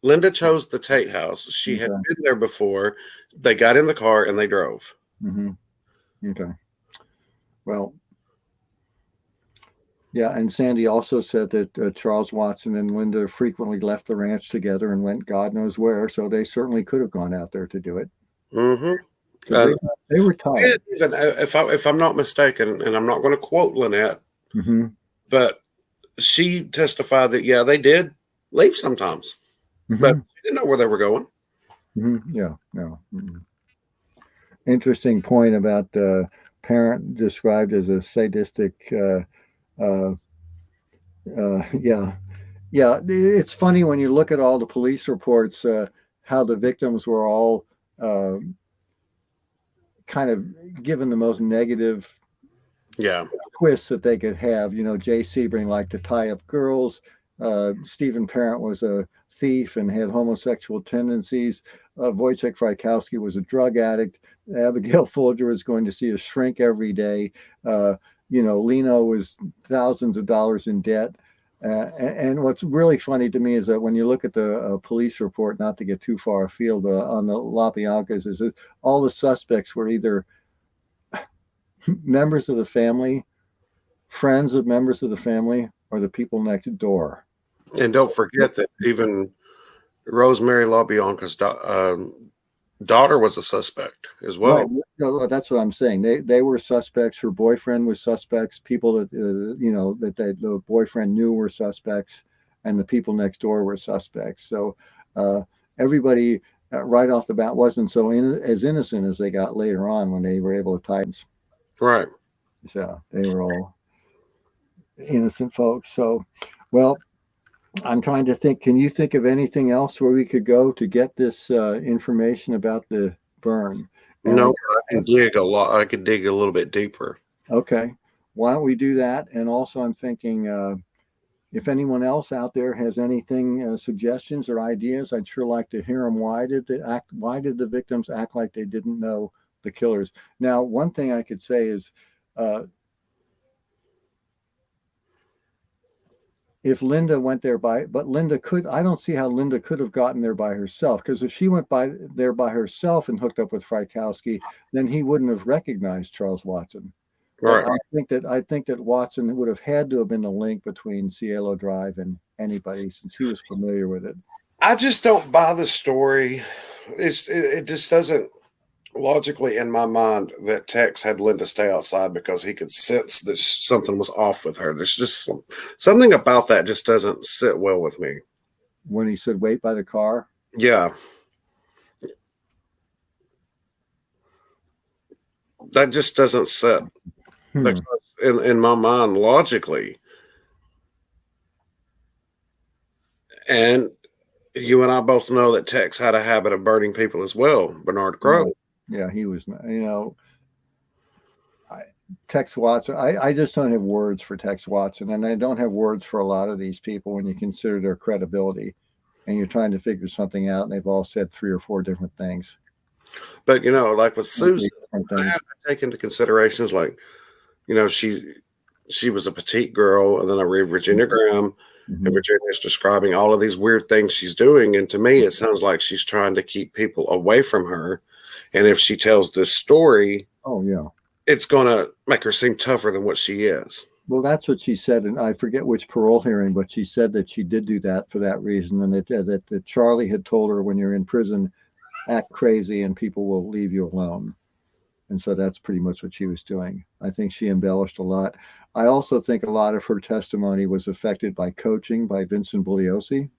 the Tate house. She had been there before. They got in the car and they drove. Mm-hmm. Okay. Well. Yeah, and Sandy also said that Charles Watson and Linda frequently left the ranch together and went God knows where, so they certainly could have gone out there to do it. Mm-hmm. They were tired. Even if I'm not mistaken, and I'm not going to quote Lynette, but she testified that they did leave sometimes, but she didn't know where they were going. Yeah, no. Interesting point about parent described as a sadistic. Yeah. It's funny when you look at all the police reports, how the victims were all kind of given the most negative twists that they could have. Jay Sebring liked to tie up girls. Stephen Parent was a thief and had homosexual tendencies. Wojciech Frykowski was a drug addict. Abigail Folger was going to see a shrink every day. Lino was thousands of dollars in debt. And what's really funny to me is that when you look at the police report, not to get too far afield on the LaBiancas, is that all the suspects were either members of the family, friends of members of the family, or the people next door. And don't forget that even Rosemary LaBianca's daughter was a suspect as well. Right. No, that's what I'm saying. They were suspects. Her boyfriend was suspects. People that the boyfriend knew were suspects, and the people next door were suspects. So everybody right off the bat wasn't so as innocent as they got later on when they were able to tie. Right. So they were all innocent folks. So, well, I'm trying to think. Can you think of anything else where we could go to get this information about the burn? No, I can dig a lot. I could dig a little bit deeper. Okay. Why don't we do that? And also, I'm thinking if anyone else out there has anything, suggestions or ideas, I'd sure like to hear them. Why did the victims act like they didn't know the killers? Now, one thing I could say is, if Linda went there but Linda I don't see how Linda could have gotten there by herself, because if she went there by herself and hooked up with Frykowski, then he wouldn't have recognized Charles Watson. Right. I think that Watson would have had to have been the link between Cielo Drive and anybody, since he was familiar with it. I just don't buy the story. It just doesn't logically in my mind that Tex had Linda stay outside because he could sense that something was off with her. There's just something about that just doesn't sit well with me. When he said wait by the car? Yeah. That just doesn't sit in my mind logically. And you and I both know that Tex had a habit of burning people as well, Bernard Crowe. Yeah, he was, Tex Watson. I just don't have words for Tex Watson, and I don't have words for a lot of these people when you consider their credibility, and you're trying to figure something out, and they've all said 3 or 4 different things. But like with Susan, I have to take into considerations like, she was a petite girl, and then I read Virginia Graham, and Virginia's describing all of these weird things she's doing, and to me, it sounds like she's trying to keep people away from her. And if she tells this story, it's going to make her seem tougher than what she is. Well, that's what she said, and I forget which parole hearing, but she said that she did do that for that reason, and that Charlie had told her, when you're in prison, act crazy and people will leave you alone. And so that's pretty much what she was doing. I think she embellished a lot. I also think a lot of her testimony was affected by coaching by Vincent Bugliosi.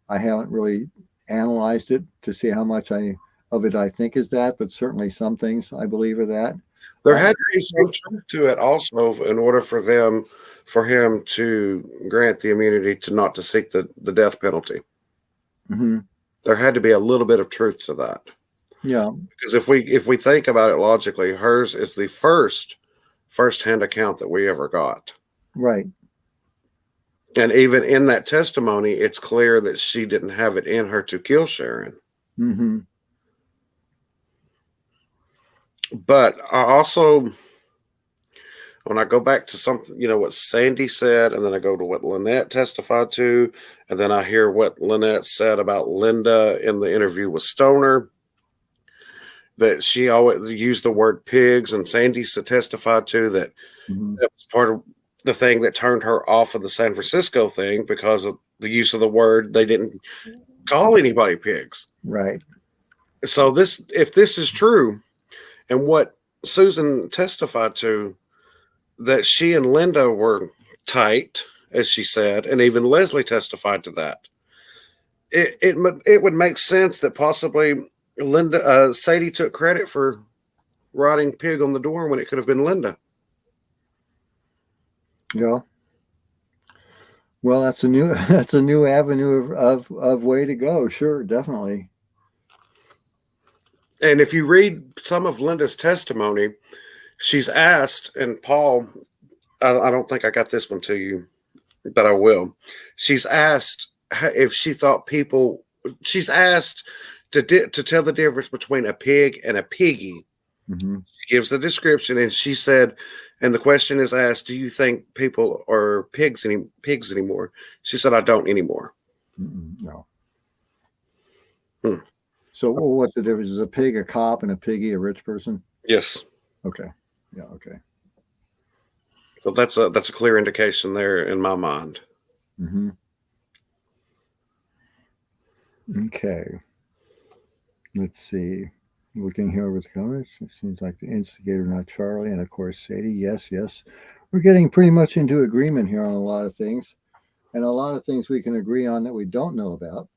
I haven't really analyzed it to see how much of it I think is that, but certainly some things I believe are that. There had to be some truth to it also in order for him to grant the immunity to seek the death penalty. Mm-hmm. There had to be a little bit of truth to that. Yeah. Because if we think about it logically, hers is the first-hand account that we ever got. Right. And even in that testimony, it's clear that she didn't have it in her to kill Sharon. Mm-hmm. But I also, when I go back to something, what Sandy said, and then I go to what Lynette testified to, and then I hear what Lynette said about Linda in the interview with Stoner, that she always used the word pigs, and Sandy testified to that. Mm-hmm. That was part of the thing that turned her off of the San Francisco thing, because of the use of the word. They didn't call anybody pigs. Right. So if this is true, and what Susan testified to, that she and Linda were tight, as she said, and even Leslie testified to that, it would make sense that possibly Sadie took credit for writing pig on the door when it could have been Linda. Yeah. Well, that's a new avenue of way to go. Sure, definitely. And if you read some of Linda's testimony, she's asked, and Paul, I don't think I got this one to you, but I will. She's asked if she thought she's asked to tell the difference between a pig and a piggy. Mm-hmm. She gives the description, and she said, and the question is asked, do you think people are pigs anymore? She said, I don't anymore. No. So what's the difference? Is a pig a cop and a piggy a rich person? Yes. Okay. Yeah. Okay. So that's a clear indication there in my mind. Mm-hmm. Okay. Let's see. Looking here with comments, it seems like the instigator, not Charlie, and of course Sadie. Yes. We're getting pretty much into agreement here on a lot of things, and a lot of things we can agree on that we don't know about,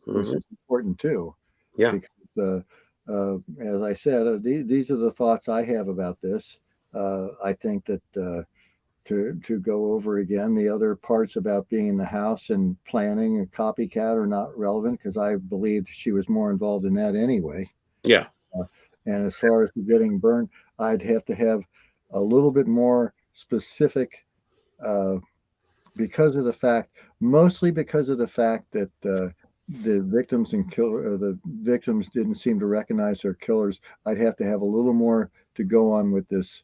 which is important too. Yeah. Because as I said, these are the thoughts I have about this. I think that to go over again the other parts about being in the house and planning a copycat are not relevant, because I believed she was more involved in that anyway. Yeah. And as far as the getting burned, I'd have to have a little bit more specific, mostly because of the fact that the victims the victims didn't seem to recognize their killers. I'd have to have a little more to go on with this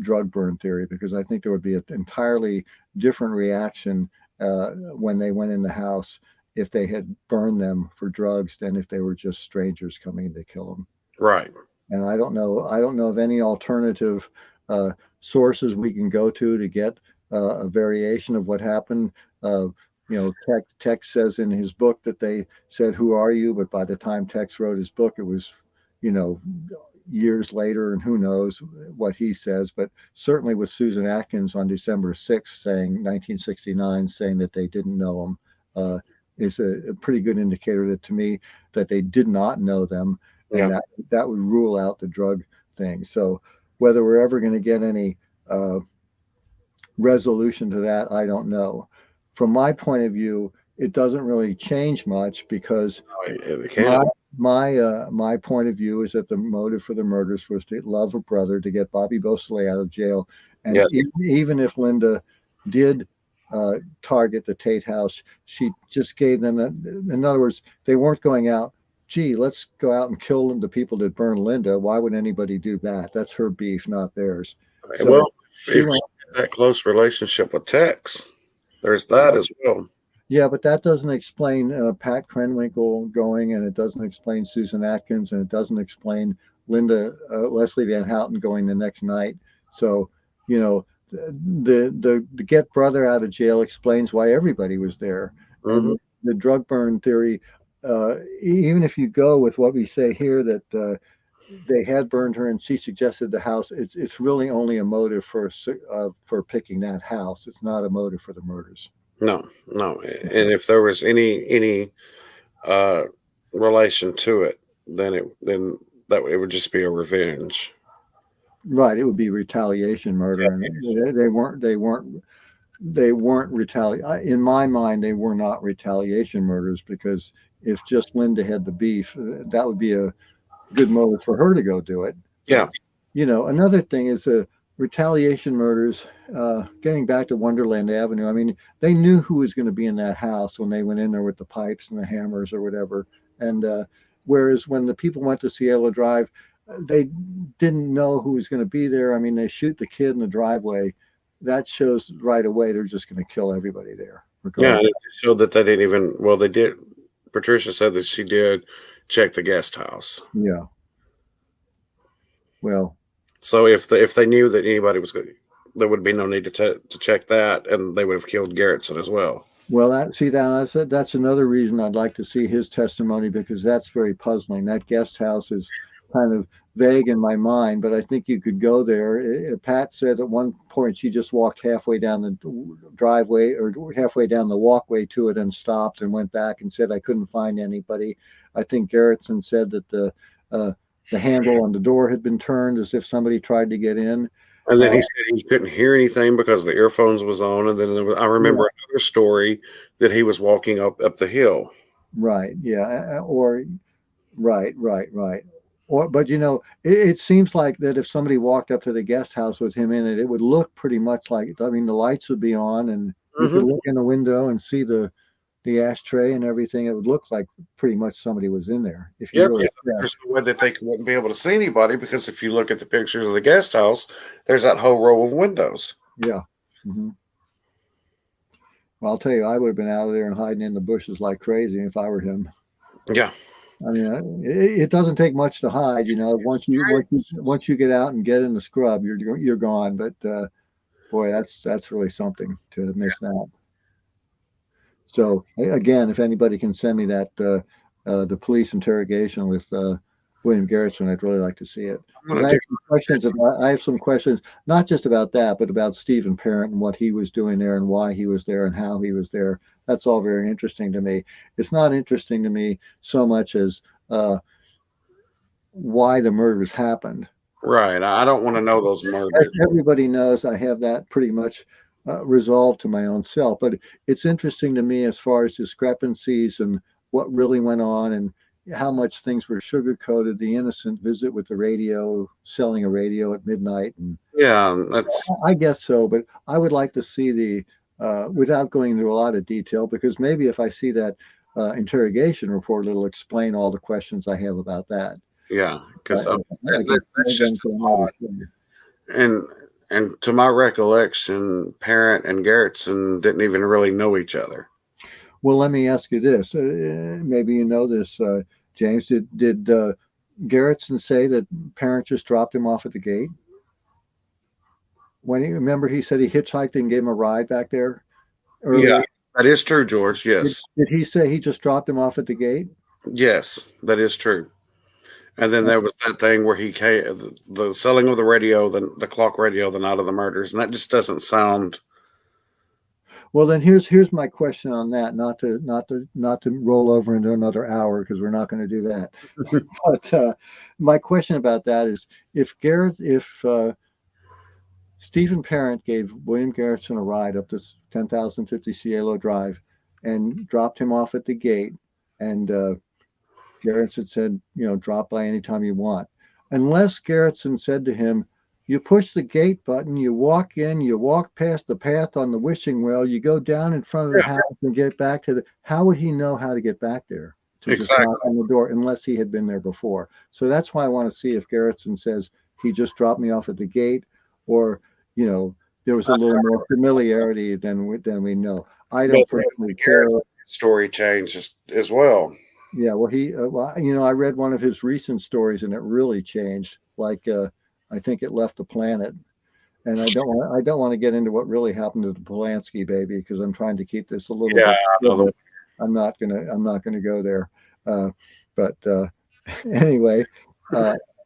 drug burn theory, because I think there would be an entirely different reaction when they went in the house if they had burned them for drugs than if they were just strangers coming to kill them. Right. And I don't know of any alternative sources we can go to get a variation of what happened. Tex says in his book that they said, "Who are you?" But by the time Tex wrote his book, it was, years later, and who knows what he says. But certainly with Susan Atkins on December 6th, 1969, saying that they didn't know him, is a pretty good indicator to me that they did not know them, and that would rule out the drug thing. So whether we're ever going to get any resolution to that, I don't know. From my point of view, it doesn't really change much, because my point of view is that the motive for the murders was to love a brother, to get Bobby Beausoleil out of jail. And even if Linda did target the Tate house, she just gave them in other words, they weren't going out, gee, let's go out and kill the people that burned Linda. Why would anybody do that? That's her beef, not theirs. So well, if she had that close relationship with Tex, there's that as well. Yeah, but that doesn't explain Pat Krenwinkel going, and it doesn't explain Susan Atkins, and it doesn't explain Leslie Van Houten going the next night. So, the get brother out of jail explains why everybody was there. Mm-hmm. And the drug burn theory, even if you go with what we say here, that they had burned her, and she suggested the house. It's really only a motive for picking that house. It's not a motive for the murders. No, no. And if there was any uh, relation to it, then that it would just be a revenge. Right, it would be retaliation murder, and they weren't in my mind, they were not retaliation murders, because if just Linda had the beef, that would be a good motive for her to go do it. Yeah. Another thing is retaliation murders. Getting back to Wonderland Avenue, I mean, they knew who was going to be in that house when they went in there with the pipes and the hammers or whatever. And whereas when the people went to Cielo Drive, they didn't know who was going to be there. I mean, they shoot the kid in the driveway. That shows right away they're just going to kill everybody there. Yeah, and it showed that they didn't even. Well, they did. Patricia said that she did check the guest house. Yeah. Well. So if they knew that anybody was going, there would be no need to check that, and they would have killed Garrettson as well. Well, that's another reason I'd like to see his testimony, because that's very puzzling. That guest house is kind of vague in my mind, but I think you could go there. Pat said at one point she just walked halfway down the driveway or halfway down the walkway to it and stopped and went back and said, I couldn't find anybody. I think Garrettson said that the handle on the door had been turned as if somebody tried to get in. And then he said he couldn't hear anything because the earphones was on. And then I remember another story that he was walking up the hill. Right. Yeah. Right. But it seems like that if somebody walked up to the guest house with him in it, it would look pretty much like, I mean, the lights would be on, and you could look in the window and see the ashtray and everything. It would look like pretty much somebody was in there. If you there's no way that they wouldn't be able to see anybody, because if you look at the pictures of the guest house, there's that whole row of windows. Yeah. Mm-hmm. Well, I'll tell you, I would have been out of there and hiding in the bushes like crazy if I were him. Yeah. I mean, it doesn't take much to hide, Once you get out and get in the scrub, you're gone. But boy, that's really something to miss that. So again, if anybody can send me that the police interrogation with William Garrettson, I'd really like to see it. I have some questions, not just about that, but about Stephen Parent and what he was doing there and why he was there and how he was there. That's all very interesting to me. It's not interesting to me so much as why the murders happened. Right. I don't want to know those murders. Everybody knows I have that pretty much resolved to my own self. But it's interesting to me as far as discrepancies and what really went on and how much things were sugar-coated, the innocent visit with the radio, selling a radio at midnight. And yeah, I guess so. But I would like to see without going into a lot of detail, because maybe if I see that interrogation report, it'll explain all the questions I have about that. Yeah, because that's just odd. And to my recollection, Parent and Garrettson didn't even really know each other. Well, let me ask you this. Maybe you know this, James. Did Garrettson say that Parent just dropped him off at the gate? Remember he said he hitchhiked and gave him a ride back there earlier? Yeah, that is true, George. Yes. Did he say he just dropped him off at the gate? Yes, that is true. And then there was that thing where he came, the selling of the radio, the clock radio, the night of the murders, and that just doesn't sound. Well, then here's my question on that. Not to roll over into another hour, because we're not going to do that. But my question about that is, if Stephen Parent gave William Garrettson a ride up this 10,050 Cielo Drive and dropped him off at the gate, and Garrettson said, drop by anytime you want. Unless Garrettson said to him, you push the gate button, you walk in, you walk past the path on the wishing well, you go down in front of the house and get back to how would he know how to get back there? Exactly. Just knock on the door, unless he had been there before. So that's why I want to see if Garrettson says he just dropped me off at the gate, or, there was a little more familiarity than we know. I don't personally care. Story changed as well. Yeah, well, I read one of his recent stories, and it really changed. Like, I think it left the planet, and I don't want to get into what really happened to the Polanski baby, because I'm trying to keep this a little. Yeah, I'm not gonna go there. But anyway,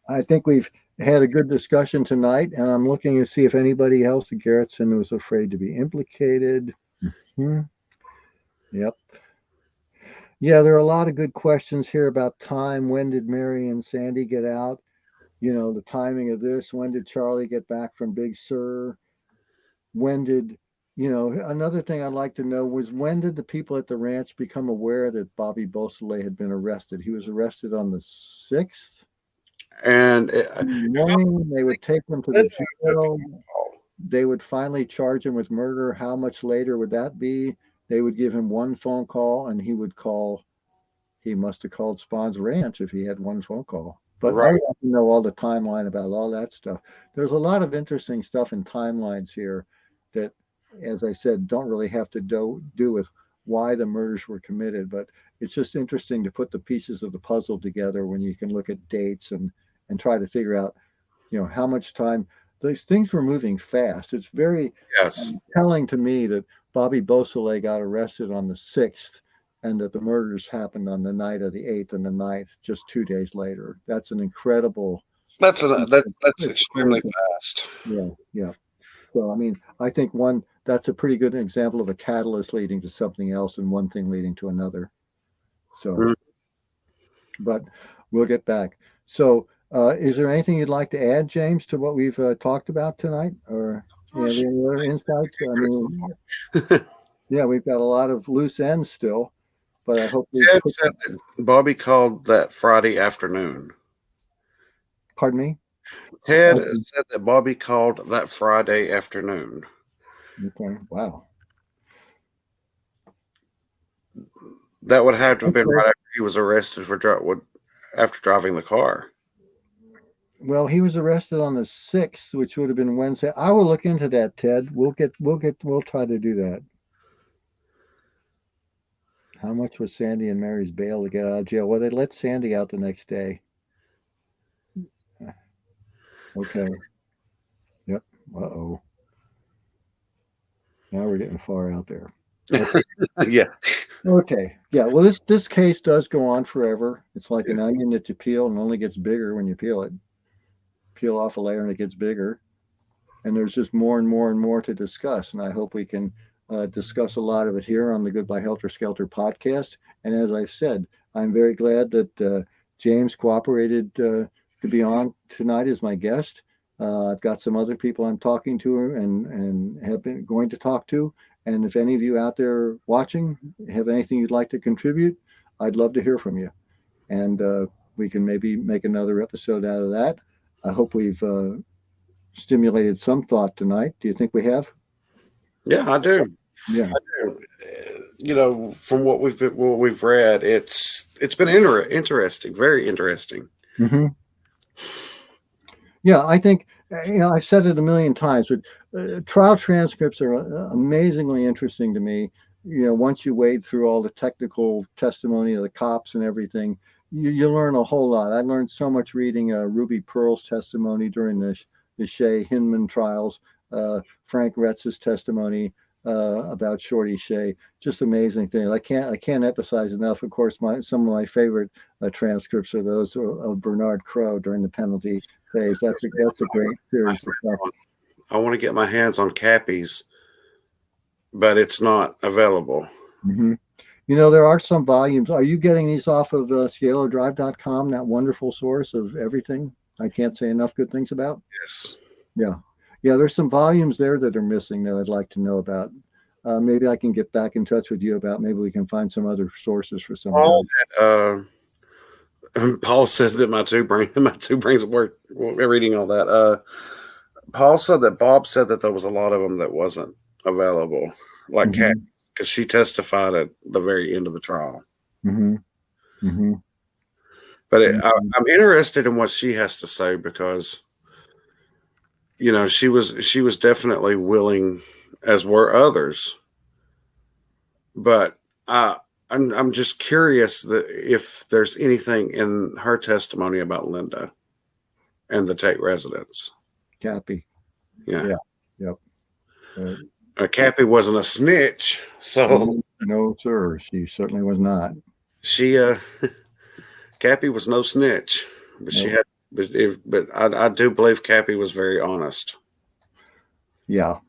I think we've had a good discussion tonight, and I'm looking to see if anybody else at Garrettson was afraid to be implicated. Hmm. Yep. Yeah, there are a lot of good questions here about time. When did Mary and Sandy get out? The timing of this. When did Charlie get back from Big Sur? When did, another thing I'd like to know was when did the people at the ranch become aware that Bobby Beausoleil had been arrested? He was arrested on the 6th. And In the morning, they would take him to the jail. They would finally charge him with murder. How much later would that be? They would give him one phone call, and he would call. He must have called Spawn's Ranch if he had one phone call. But I right. want to know all the timeline about all that stuff. There's a lot of interesting stuff in timelines here that, as I said, don't really have to do with why the murders were committed. But it's just interesting to put the pieces of the puzzle together when you can look at dates and try to figure out, how much time. These things were moving fast. It's very Yes. telling to me that Bobby Beausoleil got arrested on the 6th and that the murders happened on the night of the 8th and the 9th, just 2 days later. That's an incredible. That's extremely fast. Yeah, yeah. So, I mean, I think that's a pretty good example of a catalyst leading to something else and one thing leading to another. So, Mhm. but we'll get back. So, is there anything you'd like to add, James, to what we've talked about tonight? Or any other insights? I mean, yeah, we've got a lot of loose ends still, but I hope we Ted said that Bobby called that Friday afternoon. Pardon me? Ted Okay. said that Bobby called that Friday afternoon. Okay. Wow. That would have to have been Okay. right after he was arrested after driving the car. Well, he was arrested on the 6th, which would have been Wednesday. I will look into that, Ted. We'll try to do that. How much was Sandy and Mary's bail to get out of jail? Well, they let Sandy out the next day. Okay. Yep. Uh-oh. Now we're getting far out there. Okay. Yeah. Okay. Yeah. Well, this case does go on forever. It's like an onion that you peel and only gets bigger when you peel it. Peel off a layer and it gets bigger. And there's just more and more and more to discuss. And I hope we can discuss a lot of it here on the Goodbye Helter Skelter podcast. And as I said, I'm very glad that James cooperated to be on tonight as my guest. I've got some other people I'm talking to and have been going to talk to. And if any of you out there watching have anything you'd like to contribute, I'd love to hear from you. And we can maybe make another episode out of that. I hope we've stimulated some thought tonight. Do you think we have? Yeah, I do. Yeah. From what we've read, it's been interesting, very interesting. Mm-hmm. Yeah, I think I've said it a million times, but trial transcripts are amazingly interesting to me. Once you wade through all the technical testimony of the cops and everything, you learn a whole lot. I learned so much reading Ruby Pearl's testimony during the Shea Hinman trials, Frank Retz's testimony about Shorty Shea. Just amazing things. I can't emphasize enough. Of course, some of my favorite transcripts are those of Bernard Crowe during the penalty phase. That's a great series of stuff. I want to get my hands on Cappy's, but it's not available. Mm-hmm. There are some volumes. Are you getting these off of scalerdrive.com, that wonderful source of everything I can't say enough good things about? Yes. Yeah. Yeah, there's some volumes there that are missing that I'd like to know about. Maybe I can get back in touch with you about. Maybe we can find some other sources for some of those. Paul said that my two brains work. We're reading all that. Paul said that Bob said that there was a lot of them that wasn't available, like Kat, because she testified at the very end of the trial. Mm-hmm. Mm-hmm. But I'm interested in what she has to say because, she was definitely willing, as were others. But I'm just curious if there's anything in her testimony about Linda and the Tate residence. Cappy. Yeah. Yep. Cappy wasn't a snitch, so no, sir. She certainly was not. Cappy was no snitch, but she had But I do believe Cappy was very honest. Yeah.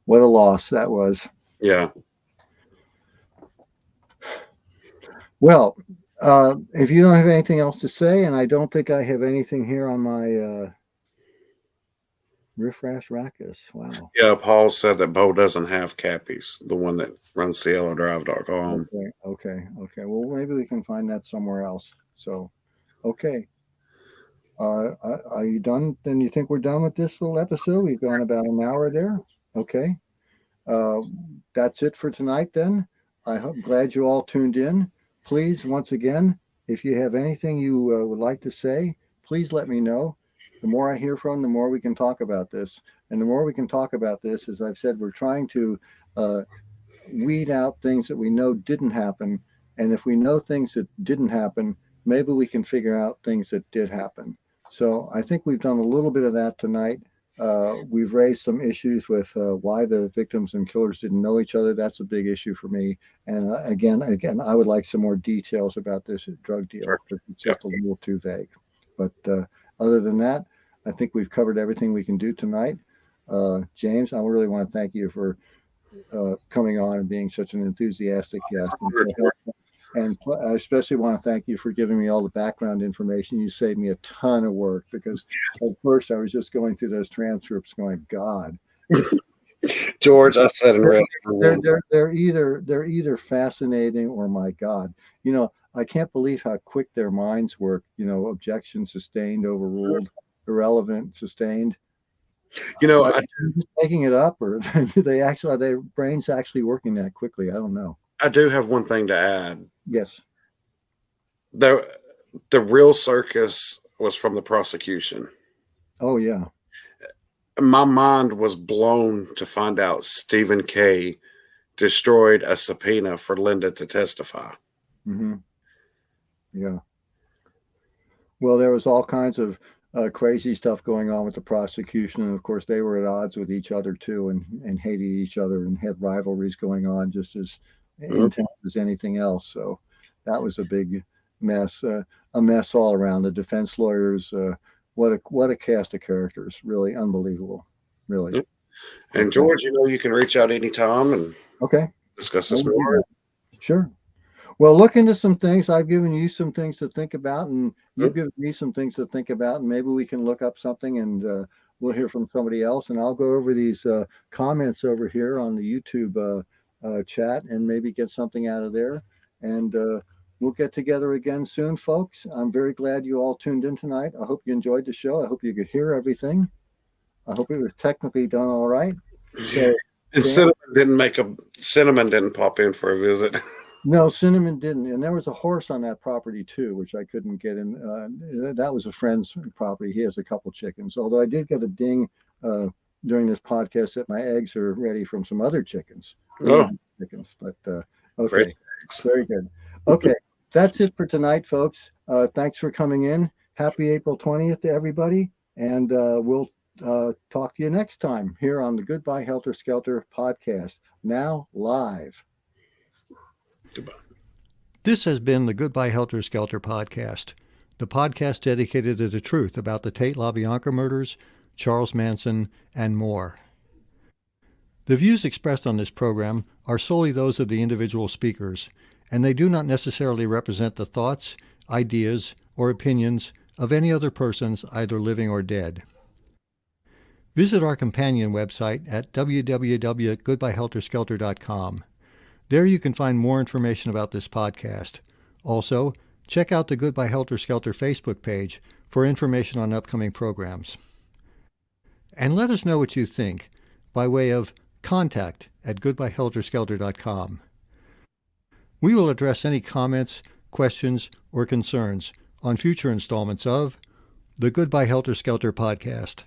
What a loss that was. Yeah. Well, if you don't have anything else to say, and I don't think I have anything here on my Riff Rash Rackus. Wow. Yeah, Paul said that Bo doesn't have Cappy's, the one that runs CieloDrive.com. Okay. Well, maybe we can find that somewhere else. So, okay. Are you done? Then you think we're done with this little episode? We've gone about an hour there. Okay. That's it for tonight then. I'm glad you all tuned in. Please, once again, if you have anything you would like to say, please let me know. The more I hear from, the more we can talk about this. And the more we can talk about this, as I've said, we're trying to weed out things that we know didn't happen. And if we know things that didn't happen, maybe we can figure out things that did happen. So I think we've done a little bit of that tonight. We've raised some issues with why the victims and killers didn't know each other. That's a big issue for me. And again, I would like some more details about this drug deal. Sure. It's just a little too vague. But other than that, I think we've covered everything we can do tonight. James, I really want to thank you for coming on and being such an enthusiastic guest. And I especially want to thank you for giving me all the background information. You saved me a ton of work, because at first I was just going through those transcripts going, God. George, I said and read everyone. They're either fascinating or, my God. You know, I can't believe how quick their minds work. You know, objection sustained, overruled, irrelevant, sustained. You know, are they just making it up, or are their brains actually working that quickly? I don't know. I do have one thing to add. Yes. The real circus was from the prosecution. Oh, yeah. My mind was blown to find out Stephen K. destroyed a subpoena for Linda to testify. Mm-hmm. Yeah. Well, there was all kinds of crazy stuff going on with the prosecution. And of course, they were at odds with each other, too, and hated each other and had rivalries going on just as intense as anything else. So that was a big mess, a mess all around. The defense lawyers, what a cast of characters. Really unbelievable. Really. And George, you know, you can reach out anytime and discuss this more. Sure. Well, look into some things. I've given you some things to think about, and you've given me some things to think about, and maybe we can look up something, and we'll hear from somebody else. And I'll go over these comments over here on the YouTube chat and maybe get something out of there. And we'll get together again soon, folks. I'm very glad you all tuned in tonight. I hope you enjoyed the show. I hope you could hear everything. I hope it was technically done all right. So, and Cinnamon didn't pop in for a visit. No, Cinnamon didn't. And there was a horse on that property too, which I couldn't get in. That was a friend's property. He has a couple chickens. Although I did get a ding during this podcast that my eggs are ready from some other chickens. Chickens, but okay, very good. Okay, that's it for tonight, folks. Thanks for coming in. Happy April 20th to everybody, and we'll talk to you next time here on the Goodbye Helter Skelter podcast, now live. Goodbye. This has been the Goodbye Helter Skelter podcast, the podcast dedicated to the truth about the Tate-LaBianca murders, Charles Manson, and more. The views expressed on this program are solely those of the individual speakers, and they do not necessarily represent the thoughts, ideas, or opinions of any other persons, either living or dead. Visit our companion website at www.goodbyehelterskelter.com. There you can find more information about this podcast. Also, check out the Goodbye Helter Skelter Facebook page for information on upcoming programs. And let us know what you think by way of contact@goodbyehelterskelter.com. We will address any comments, questions, or concerns on future installments of the Goodbye Helter Skelter podcast.